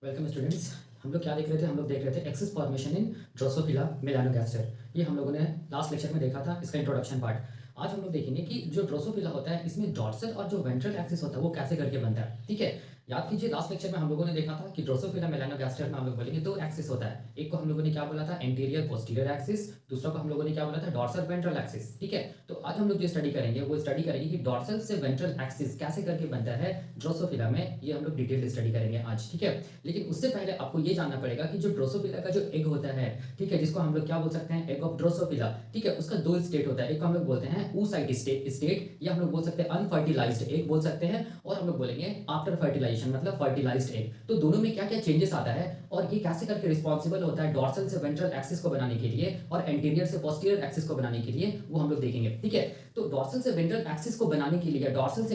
Welcome students. हम लोग क्या देख रहे थे? हम लोग देख रहे थे एक्सिस फॉर्मेशन इन ड्रोसोफिला मेलानोगास्टर। ये हम लोगों ने लास्ट लेक्चर में देखा था, इसका इंट्रोडक्शन पार्ट। आज हम लोग देखेंगे कि जो ड्रोसोफिला होता है इसमें डॉर्सल और जो वेंट्रल एक्सिस होता है वो कैसे करके बनता है। ठीक है, याद कीजिए लास्ट लेक्चर में हम लोगों ने देखा था कि ड्रोसोफिला मेलानोगास्टर में हम लोग बोलेंगे दो एक्सिस होता है। एक को हम लोगों ने क्या बोला था? Anterior posterior axis. दूसरा को हम लोगों ने क्या बोला था? Dorsal ventral axis. ठीक है, तो आज हम लोग जो स्टडी करेंगे वो स्टडी करेंगे कि डॉर्सल से वेंट्रल एक्सिस कैसे करके बनता है ड्रोसोफिला में। ये हम लोग डिटेल स्टडी करेंगे आज। ठीक है, लेकिन उससे पहले आपको ये जानना पड़ेगा कि जो ड्रोसोफिला का जो एग होता है, ठीक है, जिसको हम लोग क्या बोल सकते हैं? Egg of Drosophila. ठीक है, उसका दो स्टेट होता है। एक को हम लोग बोलते हैं oocyte स्टेट, या हम लोग बोल सकते हैं अनफर्टिलाइज्ड एग बोल सकते हैं, और हम लोग बोलेंगे आफ्टर फर्टिलाइजेशन मतलब फर्टिलाइज्ड एग। तो दोनों में क्या क्या चेंजेस आता है और ये कैसे करके रिस्पॉन्सिबल होता है डॉर्सल से वेंट्रल एक्सिस को बनाने के लिए और एंटीरियर से पोस्टीरियर एक्सिस को बनाने के लिए, वो हम लोग देखेंगे। ठीक है, तो डॉर्सल से वेंट्रल एक्सिस को बनाने के लिए, डॉर्सल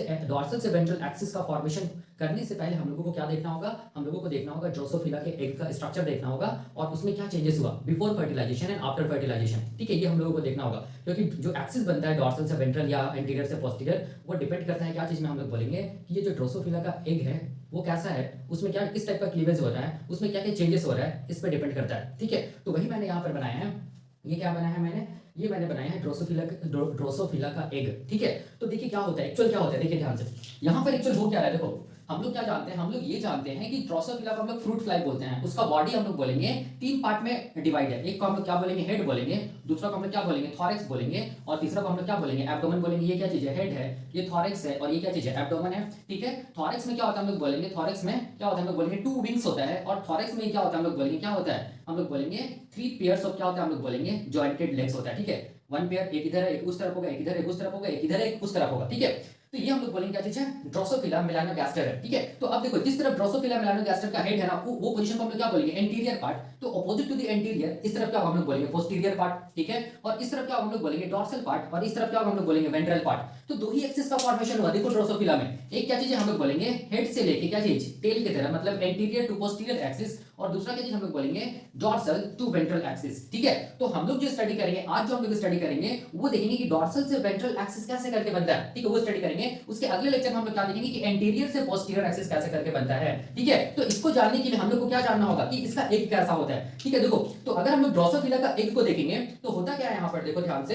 से वेंट्रल एक्सिस का फॉर्मेशन करने से पहले हम लोगों को क्या देखना होगा? हम लोगों को देखना होगा ड्रोसोफिला के एग का स्ट्रक्चर देखना होगा और उसमें क्या चेंजेस हुआ before fertilization and after fertilization. ठीक है, ये हम लोगों को देखना होगा, क्योंकि जो एक्सिस बनता है डॉर्सल से वेंट्रल या एंटीरियर से पोस्टीरियर, वो डिपेंड करता है क्या चीज में। हम लोग बोलेंगे कि ये जो ड्रोसोफिला का एग है वो कैसा है, उसमें क्या किस टाइप का क्लीवेज हो रहा है, उसमें क्या क्या चेंजेस हो रहा है, इस पर डिपेंड करता है। ठीक है, तो वही मैंने यहाँ पर बनाया है। ये क्या बनाया है मैंने? ये मैंने बनाया है ड्रोसोफिला का एग। ठीक है, तो देखिए क्या होता है, एक्चुअल क्या होता है, देखिए ध्यान से। यहाँ पर एक्चुअल हो क्या रहा है, देखो हम लोग क्या जानते हैं? हम लोग ये जानते हैं कि ड्रोसोफिला को हम लोग फ्रूट फ्लाई बोलते हैं। उसका बॉडी हम लोग बोलेंगे तीन पार्ट में डिवाइड है। एक को हम लोग क्या बोलेंगे? हेड बोलेंगे। दूसरा को हम लोग क्या बोलेंगे? थॉरैक्स बोलेंगे। और तीसरा को हम लोग क्या बोलेंगे? एब्डोमेन बोलेंगे। ये क्या चीज है? हेड है। ये थॉरैक्स है और ये क्या चीज है? एब्डोमेन है। ठीक है, थॉरैक्स में क्या होता है हम लोग बोलेंगे? थॉरैक्स में क्या होता है हम लोग बोलेंगे? टू विंग्स होता है। और थॉरैक्स में क्या होता है हम लोग बोलेंगे? क्या होता है हम लोग बोलेंगे? थ्री पेयर्स ऑफ क्या होता है हम लोग बोलेंगे? जॉइंटेड लेग्स होता है। ठीक है, वन पेयर, एक इधर है एक उस तरफ होगा, एक इधर एक उस तरफ होगा, एक इधर एक उस तरफ होगा। ठीक है, तो ये हम लोग बोलेंगे क्या चीज है? ड्रोसोफिला मेलानोगास्टर है। ठीक है, तो अब देखो जिस तरफ ड्रोसोफिला मेलानोगास्टर का हेड है ना, वो पोजीशन को हम लोग क्या बोलेंगे? Anterior part. तो अपोजिट टू द एंटीरियर इस तरफ क्या हम लोग बोलेंगे? Posterior part. ठीक है, और इस तरफ क्या हम लोग बोलेंगे? Dorsal part. और इस तरफ क्या हम लोग बोलेंगे? Ventral part. तो दो ही एक्सिस का फॉर्मेशन हुआ देखो ड्रोसोफिला में। एक क्या चीज है हम लोग बोलेंगे? हेड से लेके क्या चीज? टेल की तरह, मतलब एंटीरियर टू पोस्टीरियर एक्सिस। और दूसरा क्या चीज हम लोग बोलेंगे? Dorsal to ventral axis. ठीक है, तो हम लोग जो स्टडी करेंगे आज, जो हम लोग स्टडी करेंगे वो देखेंगे कि डॉर्सल से वेंट्रल एक्सिस कैसे करके बनता है। ठीक है, वो स्टडी करेंगे। उसके अगले लेक्चर में हम लोग क्या देखेंगे कि एंटीरियर से पोस्टीरियर एक्सिस कैसे करके बनता है। ठीक है, तो इसको जानने के लिए हम लोग को क्या जानना होगा कि इसका एग कैसा होता है। ठीक है, देखो तो अगर हम लोग ड्रोसोफिला का एग को देखेंगे तो होता क्या है यहाँ पर, देखो ध्यान से।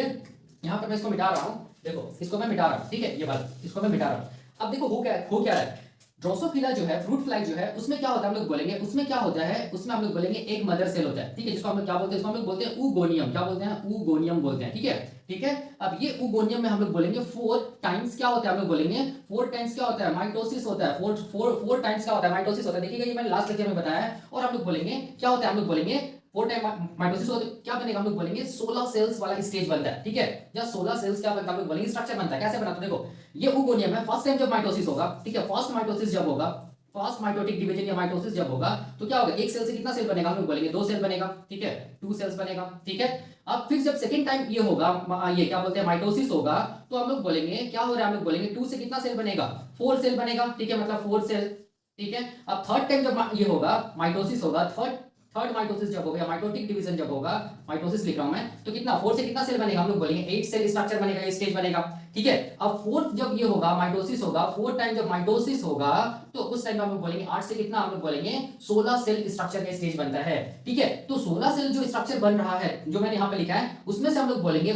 यहाँ पर मैं इसको मिटा रहा हूँ, देखो इसको मैं मिटा रहा हूँ। ठीक है, ये बात इसको मैं मिटा रहा हूँ। अब देखो हो क्या है? ड्रोसोफिला जो है, फ्रूट फ्लाई जो है, उसमें क्या होता है हम लोग बोलेंगे? उसमें क्या होता है? उसमें हम लोग बोलेंगे एक मदर सेल होता है। ठीक है, जिसको हम लोग क्या बोलते हैं? इसको हम लोग बोलते हैं ऊगोनियम। क्या बोलते हैं? ऊगोनियम बोलते हैं। ठीक है, ठीक है, अब ये ऊगोनियम में हम लोग बोलेंगे फोर टाइम्स क्या होता है? हम लोग बोलेंगे फोर टाइम्स क्या होता है? माइटोसिस होता है। फोर टाइम्स क्या होता है? माइटोसिस होता है। देखिएगा ये मैंने लास्ट लेक्चर में बताया है। और हम लोग बोलेंगे क्या होता है? हम लोग बोलेंगे फोर टाइम माइटोसिस होता है, क्या बनेगा? हम लोग बोलेंगे 16 सेल्स वाला स्टेज बनता है। ठीक है, या 16 सेल्स क्या बनता है? हम लोग बोलेंगे स्ट्रक्चर बनता है। कैसे बनता है? देखो ये ऊगोनियम है। फर्स्ट टाइम जब माइटोसिस होगा, ठीक है, फर्स्ट माइटोसिस जब होगा, फर्स्ट माइटोटिक डिवीजन या माइटोसिस जब होगा, तो क्या होगा? एक सेल से कितना सेल बनेगा? हम लोग बोलेंगे दो सेल बनेगा। ठीक है, टू सेल्स बनेगा। ठीक है, अब फिर जब सेकंड टाइम ये होगा, ये क्या बोलते हैं? माइटोसिस होगा, तो हम लोग बोलेंगे क्या हो रहा है? हम लोग बोलेंगे टू से कितना सेल बनेगा? फोर सेल बनेगा। ठीक है, मतलब फोर सेल। ठीक है, अब थर्ड टाइम जब ये होगा, माइटोसिस होगा, थर्ड माइटोसिस जब होगा या माइटोटिक डिवीजन जब होगा, माइटोसिस लिख रहा हूं मैं, तो कितना? फोर से कितना सेल बनेगा? हम लोग बोलेंगे 8 सेल स्ट्रक्चर बनेगा, ये स्टेज बनेगा। ठीक है, अब फोर्थ जब ये होगा, माइटोसिस होगा, फोर्थ टाइम जब माइटोसिस होगा, तो उस टाइम हम लोग बोलेंगे 8 से कितना? हम लोग बोलेंगे 16 सेल स्ट्रक्चर का स्टेज बनता है। ठीक है, तो 16 सेल जो स्ट्रक्चर बन रहा है, जो मैंने यहाँ पे लिखा है, उसमें से हम लोग बोलेंगे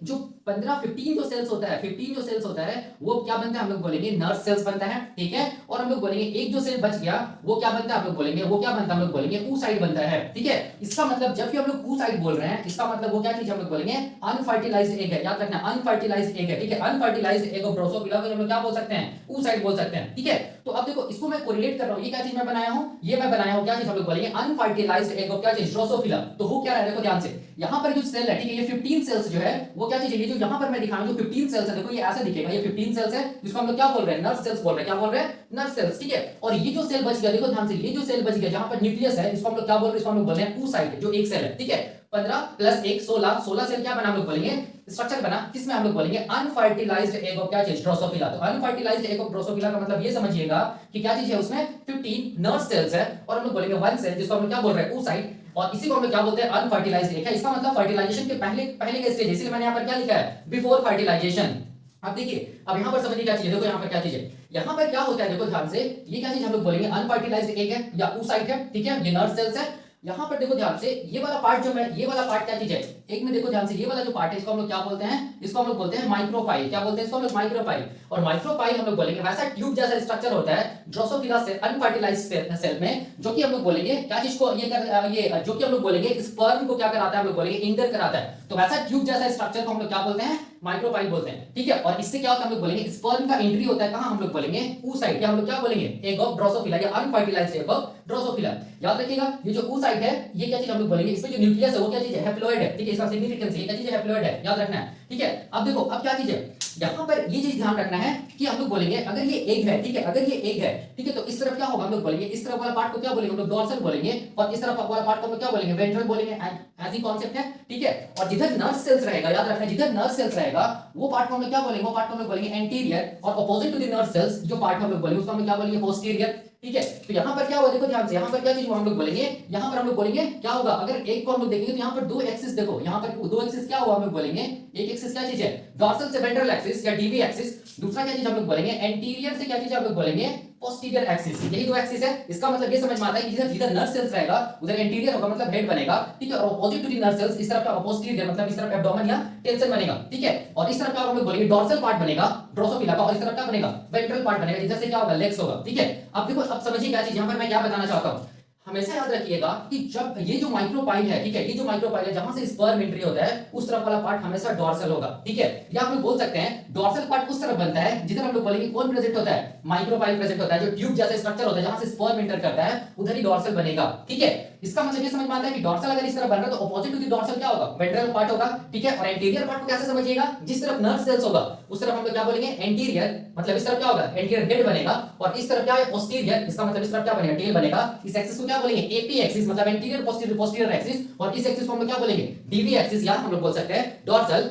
जो 15 जो सेल्स होता है, 15 जो सेल्स होता है वो क्या बनता है? हम लोग बोलेंगे नर्व सेल्स बनता है। ठीक है, और हम लोग बोलेंगे एक जो सेल बच गया वो क्या बनता है? हम लोग बोलेंगे वो क्या बनता है? हम लोग बोलेंगे oocyte बनता है। ठीक है, इसका मतलब जब भी हम लोग oocyte बोल रहे हैं, इसका मतलब वो क्या चीज हम लोग बोलेंगे? अनफर्टिलाइज्ड एग है। याद रखना, अनफर्टिलाइज्ड एग है। ठीक है, अनफर्टिलाइज्ड एग ऑफ ड्रोसोफिला को हम लोग क्या बोल सकते हैं? oocyte बोल सकते हैं। ठीक है, तो अब देखो इसको मैं कोरिलेट कर रहा हूं। ये क्या चीज मैं बनाया हूं? ये मैं बनाया हूं क्या चीज? हम लोग बोलेंगे अनफर्टिलाइज्ड एग ऑफ क्या चीज? ड्रोसोफिला। तो हो क्या रहा है? देखो ध्यान से, यहां पर जो सेल है, ठीक है, ये 15 सेल्स जो है वो क्या चीज है? ये जो यहां पर मैं दिखा रहा हूं जो 15 सेल्स है, देखो ये ऐसे दिखेगा, ये 15 सेल्स है, जिसको हम लोग क्या बोल रहे हैं? नर्व सेल्स बोल रहे हैं। क्या बोल रहे हैं? Nerve cells. ठीक है, और ये जो सेल बच गया, देखो ध्यान से, ये जो सेल बच गया जहां पर न्यूक्लियस है, इसको हम लोग क्या बोल रहे हैं? इसको हम लोग बोल रहे हैं oocyte, जो एक सेल है। ठीक है, 15 प्लस 1 16, 16 सेल क्या बना? हम लोग बोलेंगे स्ट्रक्चर बना, किसमें? हम लोग बोलेंगे अनफर्टिलाइज्ड एग ऑफ क्या चीज? ड्रोसोफिला। तो अनफर्टिलाइज्ड एग ऑफ ड्रोसोफिला का मतलब ये समझिएगा कि क्या चीज है? उसमें 15 नर्व सेल्स है, और हम लोग बोलेंगे वन सेल, जिसको हम लोग क्या बोल रहे हैं? oocyte, और इसी को हम लोग क्या बोलते हैं? अनफर्टिलाइज्ड एग है। इसका मतलब फर्टिलाइजेशन के पहले पहले का स्टेज, इसलिए मैंने यहाँ पर क्या लिखा है? Before fertilization. अब देखिए, अब यहाँ पर समझिए क्या चीज है, देखो यहाँ पर क्या चीज है, यहाँ पर क्या होता है देखो ध्यान से, ये क्या चीज हम लोग बोलेंगे अनफर्टिलाइज्ड एग है या oocyte है, ठीक है, ये नर्व सेल्स है। यहाँ पर देखो ध्यान से ये वाला पार्ट जो है, ये वाला पार्ट क्या चीज है, एक में देखो ध्यान से ये वाला जो पार्ट है इसको हम लोग क्या बोलते हैं, इसको हम लोग बोलते हैं माइक्रोपाइल। क्या बोलते हैं इसको हम लोग, माइक्रोपाइल। और माइक्रोपाइल हम लोग बोलेंगे वैसा ट्यूब जैसा स्ट्रक्चर होता है ड्रोसोफिला से अनफर्टिलाइज्ड सेल में, जो कि हम लोग बोलेंगे क्या चीज को, ये जो कि हम लोग बोलेंगे स्पर्म को क्या कराता है, हम लोग बोलेंगे इंटर कराता है। तो वैसा ट्यूब जैसा स्ट्रक्चर को हम लोग क्या बोलते हैं, माइक्रोपाइल बोलते हैं, ठीक है। और इससे क्या होता है, हम लोग बोलेंगे स्पर्म का एंट्री होता है कहां, हम लोग बोलेंगे oocyte, या हम लोग क्या बोलेंगे एग ऑफ ड्रोसोफिला या अनफर्टिलाइज्ड एग ऑफ ड्रोसोफिला। याद रखिएगा ये जो oocyte है ये क्या चीज हम लोग बोलेंगे, इसमें जो न्यूक्लियस है वो क्या चीज है, हैप्लॉइड है, ठीक है, इसका सिग्निफिकेंस ये क्या चीज है, हैप्लॉइड है, याद रखना है, ठीक है। अब देखो अब क्या चीज है, यहाँ पर ये चीज ध्यान रखना है कि हम लोग बोलेंगे अगर ये एग है, ठीक है, अगर ये एग है, ठीक है, तो इस तरफ क्या होगा, हम लोग बोलेंगे इस तरफ वाला पार्ट को क्या बोलेंगे, हम लोग डॉर्सल बोलेंगे, और इस तरफ वाला पार्ट को हम लोग क्या बोलेंगे, वेंट्रल बोलेंगे। ऐसी कॉन्सेप्ट है, ठीक है। और जिधर नर्व सेल्स रहेगा, याद रखना जिधर नर्व सेल्स रहेगा वो पार्ट को हम लोग क्या बोलेंगे, वो पार्ट को हम लोग बोलेंगे एंटीरियर, और opposite to the nerve cells जो पार्ट हम लोग बोलेंगे उसको हम क्या बोलेंगे, पोस्टीरियर, ठीक है। तो यहाँ पर क्या होगा देखो ध्यान से, यहाँ पर क्या चीज हम लोग बोलेंगे, यहाँ पर हम लोग बोलेंगे क्या होगा, अगर एक को हम लोग देखेंगे तो यहाँ पर दो एक्सिस देखो, यहाँ पर दो एक्सिस क्या हुआ हम लोग बोलेंगे, एक एक्सिस क्या चीज है डॉर्सल से वेंट्रल एक्सिस या डीवी एक्सिस, दूसरा क्या चीज हम लोग बोलेंगे एंटीरियर से क्या चीज हम लोग बोलेंगे पोस्टीरियर एक्सिस। यही दो एक्सिस है, इसका मतलब ये समझ में आता है कि जिधर जिधर नर्व सेल्स रहेगा उधर एंटीरियर होगा मतलब हेड बनेगा, ठीक है, और opposite to the nerve cells इस तरफ का पोस्टीरियर मतलब इस तरफ एब्डोमेन या टेंशन बनेगा, ठीक है। और इस तरफ का हम लोग बोलेंगे डॉर्सल पार्ट बनेगा ड्रोसोफिला का, और इस तरफ क्या बनेगा वेंट्रल पार्ट बनेगा, जिधर से क्या होगा लेग्स होगा, ठीक है। अब देखो अब समझिए क्या चीज यहाँ पर मैं क्या बताना चाहता हूँ, हमेशा याद रखिएगा कि जब ये जो माइक्रोपाइल है, ठीक है, ये जो माइक्रोपाइल है जहां से स्पर्म एंट्री होता है उस तरफ वाला पार्ट हमेशा डॉर्सल होगा, ठीक है। या आप लोग बोल सकते हैं डॉर्सल पार्ट उस तरफ बनता है जिधर हम लोग बोलेंगे कौन प्रेजेंट होता है, माइक्रोपाइल प्रेजेंट होता है, जो ट्यूब जैसा स्ट्रक्चर होता है जहां से स्पर्म एंटर करता है उधर ही डॉर्सल बनेगा, ठीक है। इसका मतलब ये समझ में आता है कि डॉर्सल अगर इस तरफ बन रहा है तो अपोजिट टू द डॉर्सल क्या होगा, वेंट्रल पार्ट होगा, ठीक है। और एंटीरियर पार्ट को कैसे समझिएगा, जिस तरफ नर्व सेल्स होगा उस तरफ हम लोग क्या बोलेंगे एंटीरियर, मतलब इस तरफ क्या होगा एंटीरियर हेड बनेगा, और इस तरफ क्या है पोस्टीरियर, इसका मतलब इस तरफ क्या बनेगा टेल बनेगा। इस एक्सिस को क्या बोलेंगे एपी एक्सिस मतलब एंटीरियर पोस्टीरियर एक्सिस, और इस एक्सिस को हम लोग क्या बोलेंगे डीवी एक्सिस, या हम लोग बोल सकते हैं डॉर्सल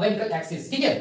वेंट्रल एक्सिस, ठीक है।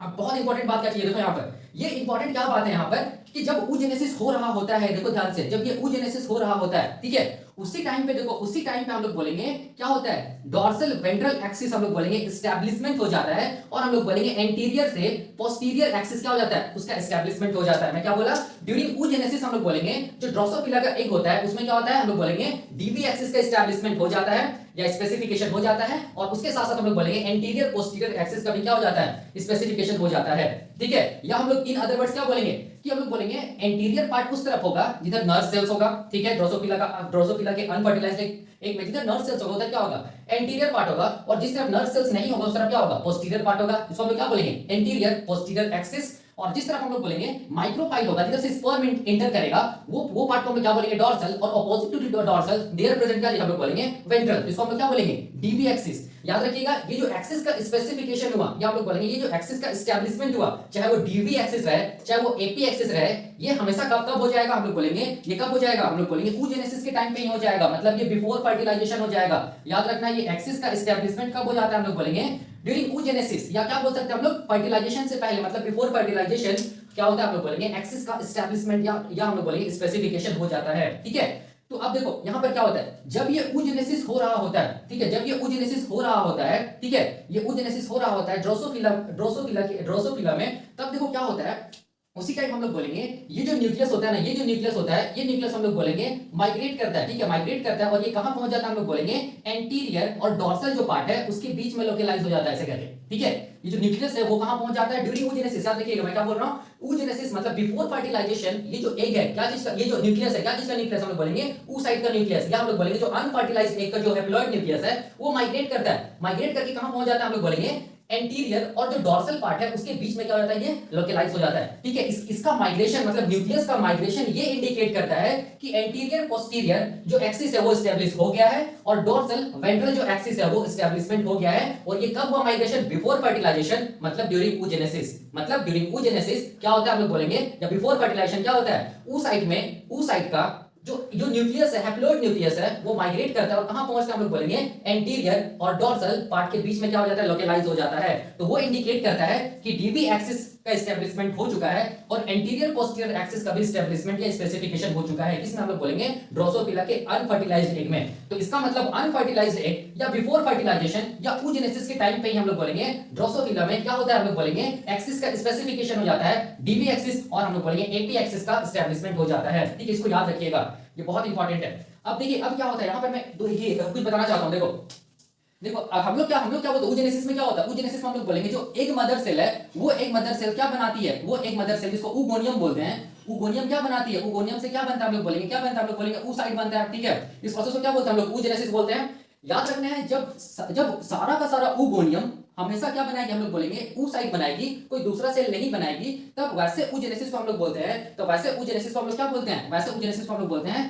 अब बहुत इंपॉर्टेंट बात क्या चाहिए देखो यहाँ पर, ये इंपॉर्टेंट क्या बात है यहाँ पर कि जब oogenesis हो रहा होता है, देखो ध्यान से, जब ये oogenesis हो रहा होता है, ठीक है, उसी टाइम पे देखो, उसी टाइम पे हम लोग बोलेंगे क्या होता है डॉर्सल वेंट्रल एक्सिस हम लोग बोलेंगे एस्टैब्लिशमेंट हो जाता है, और हम लोग बोलेंगे एंटीरियर से पोस्टीरियर एक्सिस क्या हो जाता है उसका एस्टैब्लिशमेंट हो जाता है। मैं क्या बोला, ड्यूरिंग oogenesis हम लोग बोलेंगे जो ड्रोसोफिला का एग होता है उसमें क्या होता है हम लोग बोलेंगे डीवी एक्सिस का एस्टैब्लिशमेंट हो जाता है या स्पेसिफिकेशन हो जाता है, और उसके साथ साथ हम लोग बोलेंगे एंटीरियर पोस्टीरियर एक्सिस का भी क्या हो जाता है स्पेसिफिकेशन हो जाता है, ठीक है। या हम लोग इन अदर वर्ड्स क्या बोलेंगे कि हम लोग बोलेंगे एंटीरियर पार्ट उस तरफ होगा जिधर नर्व सेल्स होगा, ठीक है, ड्रोसोफिला के अनफर्टिलाइज्ड एक में जिधर नर्व सेल्स होगा उधर क्या होगा एंटीरियर पार्ट होगा, और जिस तरफ नर्व सेल्स नहीं होगा उस तरफ क्या होगा पोस्टीरियर पार्ट होगा, इसको हम लोग क्या बोलेंगे एंटीरियर पोस्टीरियर एक्सिस। और जिस तरफ हम लोग बोलेंगे माइक्रोपाइल होगा जिधर से स्पर्म एंटर करेगा वो पार्ट को हम लोग क्या बोलेंगे डॉर्सल, और opposite to the dorsal there present क्या हम लोग बोलेंगे वेंट्रल, इसको हम लोग क्या बोलेंगे डीवी एक्सिस। याद रखिएगा ये जो एक्सिस का स्पेसिफिकेशन हुआ या हम लोग बोलेंगे ये जो एक्सिस का एस्टैब्लिशमेंट हुआ, चाहे वो डीवी एक्सिस रहे चाहे वो एपी एक्सिस रहे, ये हमेशा कब हो जाएगा हम लोग बोलेंगे, ये कब हो जाएगा हम लोग बोलेंगे oogenesis के टाइम पे ही हो जाएगा, मतलब ये बिफोर फर्टिलाइजेशन हो जाएगा। याद रखना ये एक्सिस का एस्टैब्लिशमेंट कब हो जाता है हम लोग बोलेंगे ड्यूरिंग oogenesis, या क्या बोल सकते हैं हम लोग फर्टिलाइजेशन से पहले, मतलब बिफोर फर्टिलाइजेशन क्या होता है हम लोग बोलेंगे एक्सिस का एस्टैब्लिशमेंट या हम लोग बोलेंगे स्पेसिफिकेशन हो जाता है, ठीक है। तो अब देखो यहाँ पर क्या होता है जब ये oogenesis हो रहा होता है, ठीक है, जब ये oogenesis हो रहा होता है, ठीक है, ये oogenesis हो रहा होता है ड्रोसोफिला में, तब देखो क्या होता है उसी टाइम हम लोग बोलेंगे ये जो न्यूक्लियस होता है ना, ये जो न्यूक्लियस होता है ये न्यूक्लियस हम लोग बोलेंगे माइग्रेट करता है, ठीक है, माइग्रेट करता है, और ये कहां पहुंच जाता है हम लोग बोलेंगे एंटीरियर और डॉर्सल जो पार्ट है उसके बीच में लोकेलाइज हो जाता है ऐसे करके, ठीक है। ये जो न्यूक्लियस है वो कहां पहुंच जाता है ड्यूरिंग oogenesis। याद रखिएगा मैं क्या बोल रहा हूं oogenesis मतलब बिफोर फर्टिलाइजेशन, ये जो एग है क्या चीज का, ये जो न्यूक्लियस है क्या चीज का न्यूक्लियस हम लोग बोलेंगे oocyte का न्यूक्लियस, या हम लोग बोलेंगे जो अनफर्टिलाइज्ड एग का जो हैप्लॉइड न्यूक्लियस है वो माइग्रेट करता है, माइग्रेट करके कहां पहुंच जाता है हम लोग बोलेंगे एंटीरियर, और जो डॉर्सल पार्ट है उसके बीच में क्या हो जाता है ये लोकेलाइज हो जाता है, ठीक है। इसका माइग्रेशन मतलब न्यूक्लियस का माइग्रेशन ये इंडिकेट करता है कि एंटीरियर पोस्टीरियर जो एक्सिस है वो एस्टैब्लिश हो गया है, और डॉर्सल वेंट्रल जो एक्सिस है वो एस्टैब्लिशमेंट हो गया है। और ये कब हुआ माइग्रेशन बिफोर फर्टिलाइजेशन, मतलब ड्यूरिंग oogenesis, मतलब ड्यूरिंग oogenesis क्या होता है हम लोग बोलेंगे या बिफोर फर्टिलाइजेशन क्या होता है oocyte में oocyte का जो न्यूक्लियस है हैप्लॉइड न्यूक्लियस है वो माइग्रेट करता है, और कहां पहुंचता है हम लोग बोलेंगे एंटीरियर और डॉर्सल पार्ट के बीच में क्या हो जाता है लोकेलाइज हो जाता है। तो वो इंडिकेट करता है कि डीवी एक्सिस का एस्टेब्लिशमेंट हो चुका है और एंटीरियर पोस्टीरियर एक्सिस का भी एस्टेब्लिशमेंट या स्पेसिफिकेशन हो चुका है। किसमें हम लोग बोलेंगे? ड्रोसोफिला के अनफर्टिलाइज्ड एग में। तो इसका मतलब अनफर्टिलाइज्ड एग या बिफोर फर्टिलाइजेशन या oogenesis के टाइम पे ही हम लोग बोलेंगे ड्रोसोफिला में क्या होता है, हम लोग बोलेंगे एक्सिस का स्पेसिफिकेशन हो जाता है, डीवी एक्सिस और हम लोग बोलेंगे एपी एक्सिस का एस्टेब्लिशमेंट हो जाता है। ठीक है, इसको याद रखिएगा, ये बहुत इंपॉर्टेंट है। अब देखिए अब क्या होता है यहाँ पर मैं कुछ बताना चाहता हूँ। देखो हम लोग क्या बोलते हैं oogenesis में क्या होता है? oogenesis में हम लोग बोलेंगे जो एक मदर सेल है वो एक मदर सेल क्या बनाती है, वो एक मदर सेल जिसको oogoनियम बोलते हैं, oogoनियम क्या बनाती है, oogoनियम से क्या बनता है हम लोग बोलेंगे, क्या बनता है हम लोग बोलेंगे oocyte बनता है। ठीक है, इस प्रोसेस को क्या बोलते हैं हम लोग? oogenesis बोलते हैं। याद रखना है जब सारा का सारा oogoनियम हमेशा क्या बनाएगी, हम लोग बोलेंगे oocyte बनाएगी, कोई दूसरा सेल नहीं बनाएगी, तब वैसे oogenesis को हम लोग बोलते हैं। तो वैसे oogenesis को हम लोग क्या बोलते हैं? वैसे oogenesis को हम लोग बोलते हैं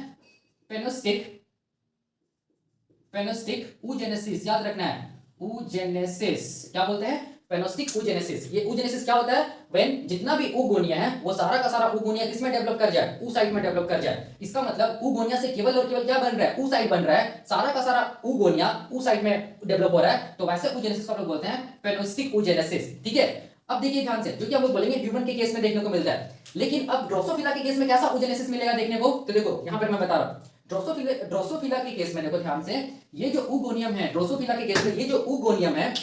पेनोस्टिक oogenesis। याद रखना है oogenesis क्या बोलते हैं? पेनोस्टिक oogenesis। ये oogenesis क्या होता है? व्हेन जितना भी oogonia है वो सारा का सारा oogonia किसमें डेवलप कर जाए? oocyte में डेवलप कर जाए। इसका मतलब oogonia से केवल और केवल क्या बन रहा है? oocyte बन रहा है, सारा का सारा oogonia oocyte में डेवलप हो रहा है। तो वैसे oogenesis को हम लोग बोलते हैं पेनोस्टिक oogenesis। ठीक है, अब देखिए ध्यान से, जो कि हम लोग बोलेंगे ह्यूमन के केस में देखने को मिलता है, लेकिन अब ड्रोसोफिला के केस में कैसा oogenesis मिलेगा देखने को? तो देखो यहां पर मैं बता रहा हूं, ड्रोसोफिला के केस में देखो ध्यान से, ये जो oogoनियम है, ड्रोसोफिला के केस में ये जो oogoनियम है,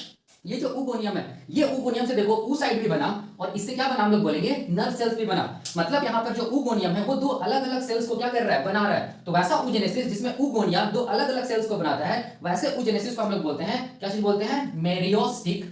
ये oogoनियम से देखो oocyte भी बना और इससे क्या बना, हम लोग बोलेंगे नर्व सेल्स भी बना। मतलब यहाँ पर जो oogoनियम है वो दो अलग अलग सेल्स को क्या कर रहा है, बना रहा है। तो वैसा oogenesis जिसमें oogonia दो अलग अलग सेल्स को बनाता है, वैसे oogenesis को हम लोग बोलते हैं, क्या चीज बोलते हैं? मेरियोस्टिक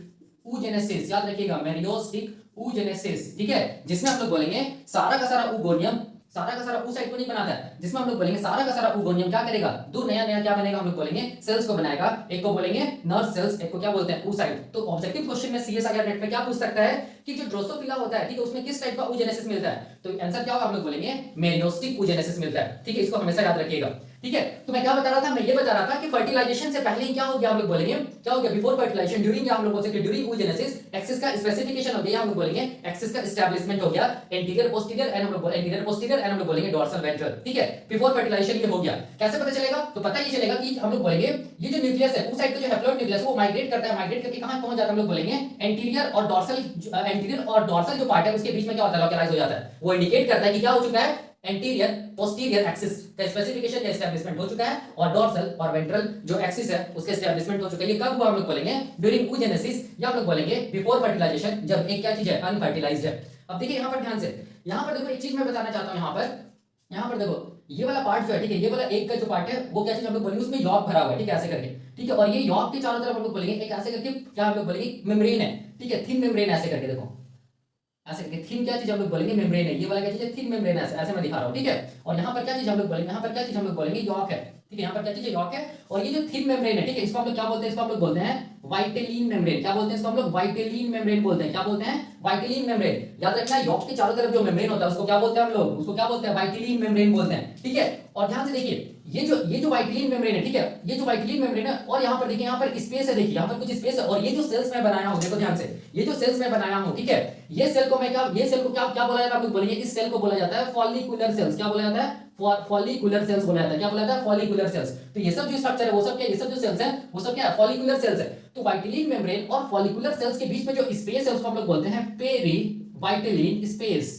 oogenesis। याद रखिएगा, मेरियोस्टिक oogenesis। ठीक है, जिसमें हम लोग बोलेंगे सारा का सारा oogoनियम सारा का सारा oocyte को नहीं बनाता है, जिसमें हम लोग बोलेंगे सारा का सारा oogoनियम क्या करेगा, दो नया नया क्या बनेगा, हम लोग बोलेंगे सेल्स को बनाएगा। एक को बोलेंगे नर्व सेल्स, एक को क्या बोलते हैं? oocyte। तो ऑब्जेक्टिव क्वेश्चन में सीएस अगर नेट में क्या पूछ सकता है कि जो ड्रोसोफिला होता है, ठीक है, उसमें किस टाइप का oogenesis मिलता है? तो आंसर क्या होगा, हम लोग बोलेंगे मेरियोस्टिक oogenesis मिलता है। ठीक है, इसको हमेशा याद रखिएगा। ठीक है, तो मैं क्या बता रहा था, मैं ये बता रहा था कि फर्टिलाइजेशन से पहले ही क्या हो गया, हम लोग बोलेंगे क्या हो गया, बिफोर फर्टिलाइजेशन, ड्यूरिंग क्या हम लोग बोल सकते हैं, ड्यूरिंग oogenesis एक्सिस का स्पेसिफिकेशन हो गया, हम लोग बोलेंगे एक्सिस का एस्टैब्लिशमेंट हो गया, एंटीरियर पोस्टीरियर एंड हम लोग बोलेंगे एंटीरियर पोस्टीरियर एंड हम लोग बोलेंगे डोर्सल वेंट्रल। ठीक है, बिफोर फर्टिलाइजेशन ये हो गया। कैसे पता चलेगा? तो पता ये चलेगा कि हम लोग बोलेंगे ये जो न्यूक्लियस है oocyte का जो हैप्लॉइड न्यूक्लियस वो माइग्रेट करता है, माइग्रेट करके कहां पहुंच जाता है, हम लोग बोलेंगे एंटीरियर और डोर्सल जो पार्ट है उसके बीच में क्या होता है, लोकलाइज हो जाता है। वो इंडिकेट करता है कि क्या हो चुका है, एंटीरियर पोस्टीरियर एक्सिस का स्पेसिफिकेशन या एस्टैब्लिशमेंट हो चुका है और डोर्सल और वेंट्रल जो एक्सिस है उसके एस्टैब्लिशमेंट हो चुका है। ये कब हुआ, हम लोग बोलेंगे ड्यूरिंग oogenesis या हम लोग बोलेंगे बिफोर फर्टिलाइजेशन, जब एक क्या चीज है, अनफर्टिलाइज्ड है। अब देखिए यहां पर ध्यान से, यहां पर देखो एक चीज मैं बताना चाहता हूं, यहां पर देखो ये वाला पार्ट जो है, ठीक है, ये वाला एक का जो पार्ट है वो क्या चीज हम लोग बोलेंगे, उसमें यॉर्क भरा हुआ है, ठीक है, ऐसे करके। ठीक है, और ये यॉर्क के चारों तरफ हम लोग बोलेंगे एक ऐसे करके क्या हम लोग बोलेंगे मेम्ब्रेन है। ठीक है, थिन मेम्ब्रेन ऐसे करके देखो, ऐसे करके थिन क्या चीज हम लोग बोलेंगे, मेम्ब्रेन है। ये वाला क्या चीज है, थिन मेम्ब्रेन है, ऐसे मैं दिखा रहा हूं। ठीक है, और यहाँ पर क्या चीज हम लोग बोलेंगे, यहाँ पर क्या चीज हम लोग बोलेंगे, यॉर्क है। ठीक है, यहाँ पर क्या चीज है, यॉर्क है। और ये जो थिन मेम्ब्रेन है, ठीक है, इसको हम लोग क्या बोलते हैं, इसको हम लोग बोलते हैं वाइटेलिन मेम्ब्रेन। क्या बोलते हैं इसको हम लोग, वाइटेलिन मेम्ब्रेन बोलते हैं। क्या बोलते हैं, वाइटेलिन मेम्ब्रेन। याद रखना है, यॉर्क के चारों तरफ जो मेम्ब्रेन होता है उसको क्या बोलते हैं हम लोग, उसको क्या बोलते हैं, वाइटेलिन मेम्ब्रेन बोलते हैं। ठीक है, और ध्यान से देखिए ये जो वाइटेलिन मेम्ब्रेन है, ठीक है, ये जो वाइटेलिन मेम्ब्रेन है, और यहाँ पर देखिए यहाँ पर स्पेस है, देखिए यहाँ पर कुछ स्पेस है, और ये जो सेल्स मैं बनाया हूँ, देखो ध्यान से, ये जो सेल्स मैं बनाया हूँ, ठीक है, ये सेल को क्या बोला जाता है, आप लोग बोलेंगे इस सेल को बोला जाता है फॉलिकुलर सेल्स। क्या बोला जाता है, फॉलिकुलर सेल्स बोला जाता है। क्या बोला जाता है, फॉलिकुलर सेल्स। तो ये सब जो स्ट्रक्चर है वो सब क्या, ये सब जो सेल्स हैं वो सब क्या है, फॉलिकुलर सेल्स है। तो वाइटेलिन मेम्ब्रेन और फॉलिकुलर सेल्स के बीच में जो स्पेस है उसको हम लोग बोलते हैं पेरी वाइटेलिन स्पेस।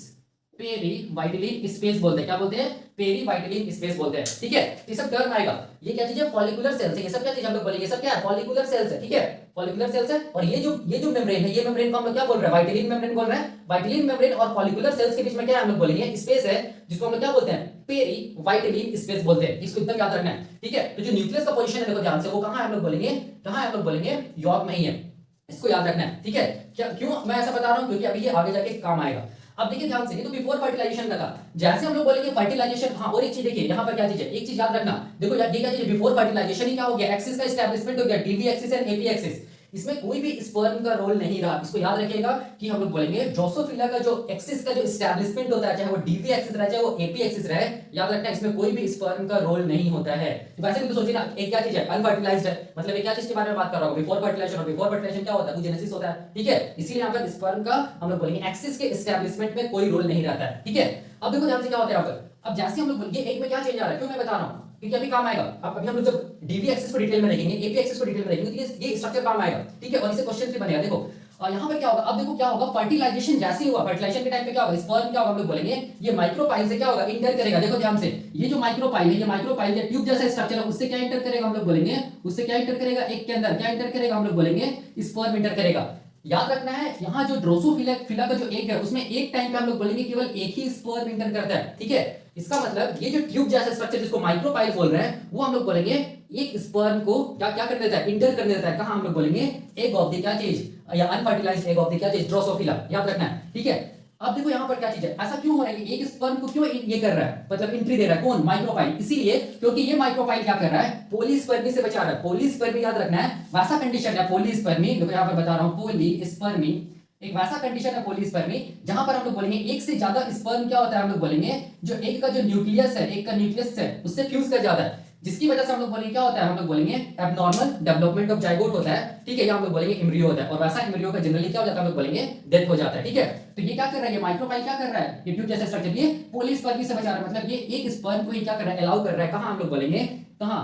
पेरी वाइटेलिन स्पेस बोलते हैं। क्या बोलते हैं, पेरी वाइटेलिन स्पेस बोलते हैं। ठीक है, ये सब टर्म आएगा। ये क्या चीज है, फॉलिकुलर सेल्स है। ये सब क्या चीज हम लोग बोलेंगे, ये सब क्या है, फॉलिकुलर सेल्स है। ठीक है, फॉलिकुलर सेल्स है। और ये जो मेम्ब्रेन है, ये मेम्ब्रेन को हम लोग क्या बोल रहे हैं, वाइटेलिन मेम्ब्रेन बोल रहे हैं। वाइटेलिन मेम्ब्रेन और फॉलिकुलर सेल्स के बीच में क्या है, हम लोग बोलेंगे स्पेस है, जिसको हम लोग क्या बोलते हैं, पेरी वाइटेलिन स्पेस बोलते हैं। इसको एकदम याद रखना है। ठीक है, तो जो न्यूक्लियस का पोजीशन है देखो ध्यान से, वो कहां है, हम लोग बोलेंगे कहां है, हम लोग बोलेंगे यॉर्क में ही है। इसको याद रखना है। ठीक है, क्या क्यों मैं ऐसा बता रहा हूं, क्योंकि अभी ये आगे जाके काम आएगा। अब देखिए ध्यान से, ये तो बिफोर फर्टिलाइजेशन का था। जैसे हम लोग बोलेंगे फर्टिलाइजेशन, हाँ, और एक चीज देखिए यहाँ पर क्या चीज है, एक चीज याद रखना। देखो यार, ये क्या चीज है, बिफोर फर्टिलाइजेशन ही क्या हो गया, एक्सिस का एस्टैब्लिशमेंट हो गया, DV axis and AP axis. इसमें कोई भी स्पर्म का रोल नहीं रहा। इसको याद रखिएगा कि हम लोग बोलेंगे ड्रोसोफिला का जो एक्सिस का जो एस्टैब्लिशमेंट होता है, चाहे वो डीवी एक्सिस रहे चाहे वो एपी एक्सिस रहे, याद रखना इसमें कोई भी स्पर्म का रोल नहीं होता है। तो वैसे भी तो सोचिए ना, एक क्या चीज है, अनफर्टिलाइज्ड है, मतलब एक क्या चीज के बारे में बात कर रहा हूं, बिफोर फर्टिलाइजेशन। और बिफोर फर्टिलाइजेशन क्या होता है, oogenesis होता है। ठीक है, इसीलिए यहाँ पर स्पर्म का हम लोग बोलेंगे एक्सिस के एस्टैब्लिशमेंट में कोई रोल नहीं रहता है। ठीक है, अब देखो ध्यान से क्या होता है यहाँ पर। अब जैसे हम लोग ये एक में क्या चेंज आ रहा है, क्यों मैं बता रहा हूं, क्योंकि अभी काम आएगा। अब अभी हम लोग जब डीवी एक्सिस को डिटेल में देखेंगे, एपी एक्सिस को डिटेल में देखेंगे, तो ये स्ट्रक्चर काम आएगा। ठीक है, और इसे क्वेश्चन भी बनेगा। देखो और यहाँ पर क्या होगा, अब देखो क्या होगा, फर्टिलाइजेशन जैसे ही हुआ, फर्टिलाइजेशन के टाइम पे क्या होगा, स्पर्म क्या होगा हम लोग बोलेंगे, ये माइक्रोपाइल से क्या होगा, इंटर करेगा। देखो ध्यान से, ये जो माइक्रोपाइल है, ये माइक्रोपाइल ट्यूब जैसा स्ट्रक्चर है, उससे क्या इंटर करेगा हम लोग बोलेंगे, उससे क्या इंटर करेगा, एक के अंदर क्या इंटर करेगा हम लोग बोलेंगे, स्पर्म इंटर करेगा। याद रखना है, यहाँ जो ड्रोसोफिला का जो एग है, उसमें एक टाइम पे हम लोग बोलेंगे केवल एक ही स्पर्म इंटर करता है, ठीक है। इसका मतलब ये जो ट्यूब जैसा स्ट्रक्चर जिसको माइक्रोपाइल बोल रहे हैं, वो हम लोग बोलेंगे एक स्पर्म को क्या क्या कर देता है, इंटर कर देता है। कहां हम लोग बोलेंगे, एग ऑफ द क्या चीज, या अनफर्टिलाइज्ड एग ऑफ द क्या चीज, ड्रोसोफिला। याद रखना है, ठीक है। अब देखो यहाँ पर क्या चीज है, ऐसा क्यों हो रहा है, एक स्पर्म को क्यों ये कर रहा है, मतलब एंट्री दे रहा है, कौन, माइक्रोपाइल। इसीलिए क्योंकि ये माइक्रोपाइल क्या कर रहा है, पोलीस्पर्मी से बचा रहा है। पोलीस्पर्मी याद रखना है, वैसा कंडीशन है पोलीस्पर्मी, देखो यहाँ पर बता रहा हूं, पोलीस्पर्मी एक वैसा कंडीशन है पोलीस्पर्मी, जहां पर हम लोग बोलेंगे एक से ज्यादा स्पर्म क्या होता है, हम लोग बोलेंगे जो एक का जो न्यूक्लियस है, एक का न्यूक्लियस है उससे फ्यूज कर जाता है, जिसकी वजह से हम लोग बोलेंगे क्या होता है, हम लोग बोलेंगे एबनॉर्मल डेवलपमेंट ऑफ जाइगोट होता है, ठीक है। या हम लोग बोलेंगे एम्ब्रियो होता है, और वैसा एम्ब्रियो का जनरली क्या हो जाता है, हम लोग बोलेंगे डेथ हो जाता है, ठीक है। तो ये क्या कर रहा है, ये माइक्रोपाइल क्या कर रहा है, ये ट्यूब जैसा स्ट्रक्चर, ये पोलीस्पर्मी से बचा रहा है, मतलब ये एक स्पर्म को ही क्या कर रहा है, अलाउ कर रहा है, कहां हम लोग बोलेंगे, कहां,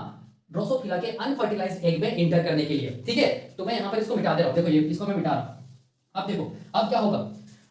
ड्रोसोफिला के अनफर्टिलाइज्ड एग में एंटर करने के लिए, ठीक है। तो मैं यहां पर इसको मिटा दे रहा हूं, देखो ये इसको मैं मिटा रहा हूं। अब देखो, अब क्या होगा,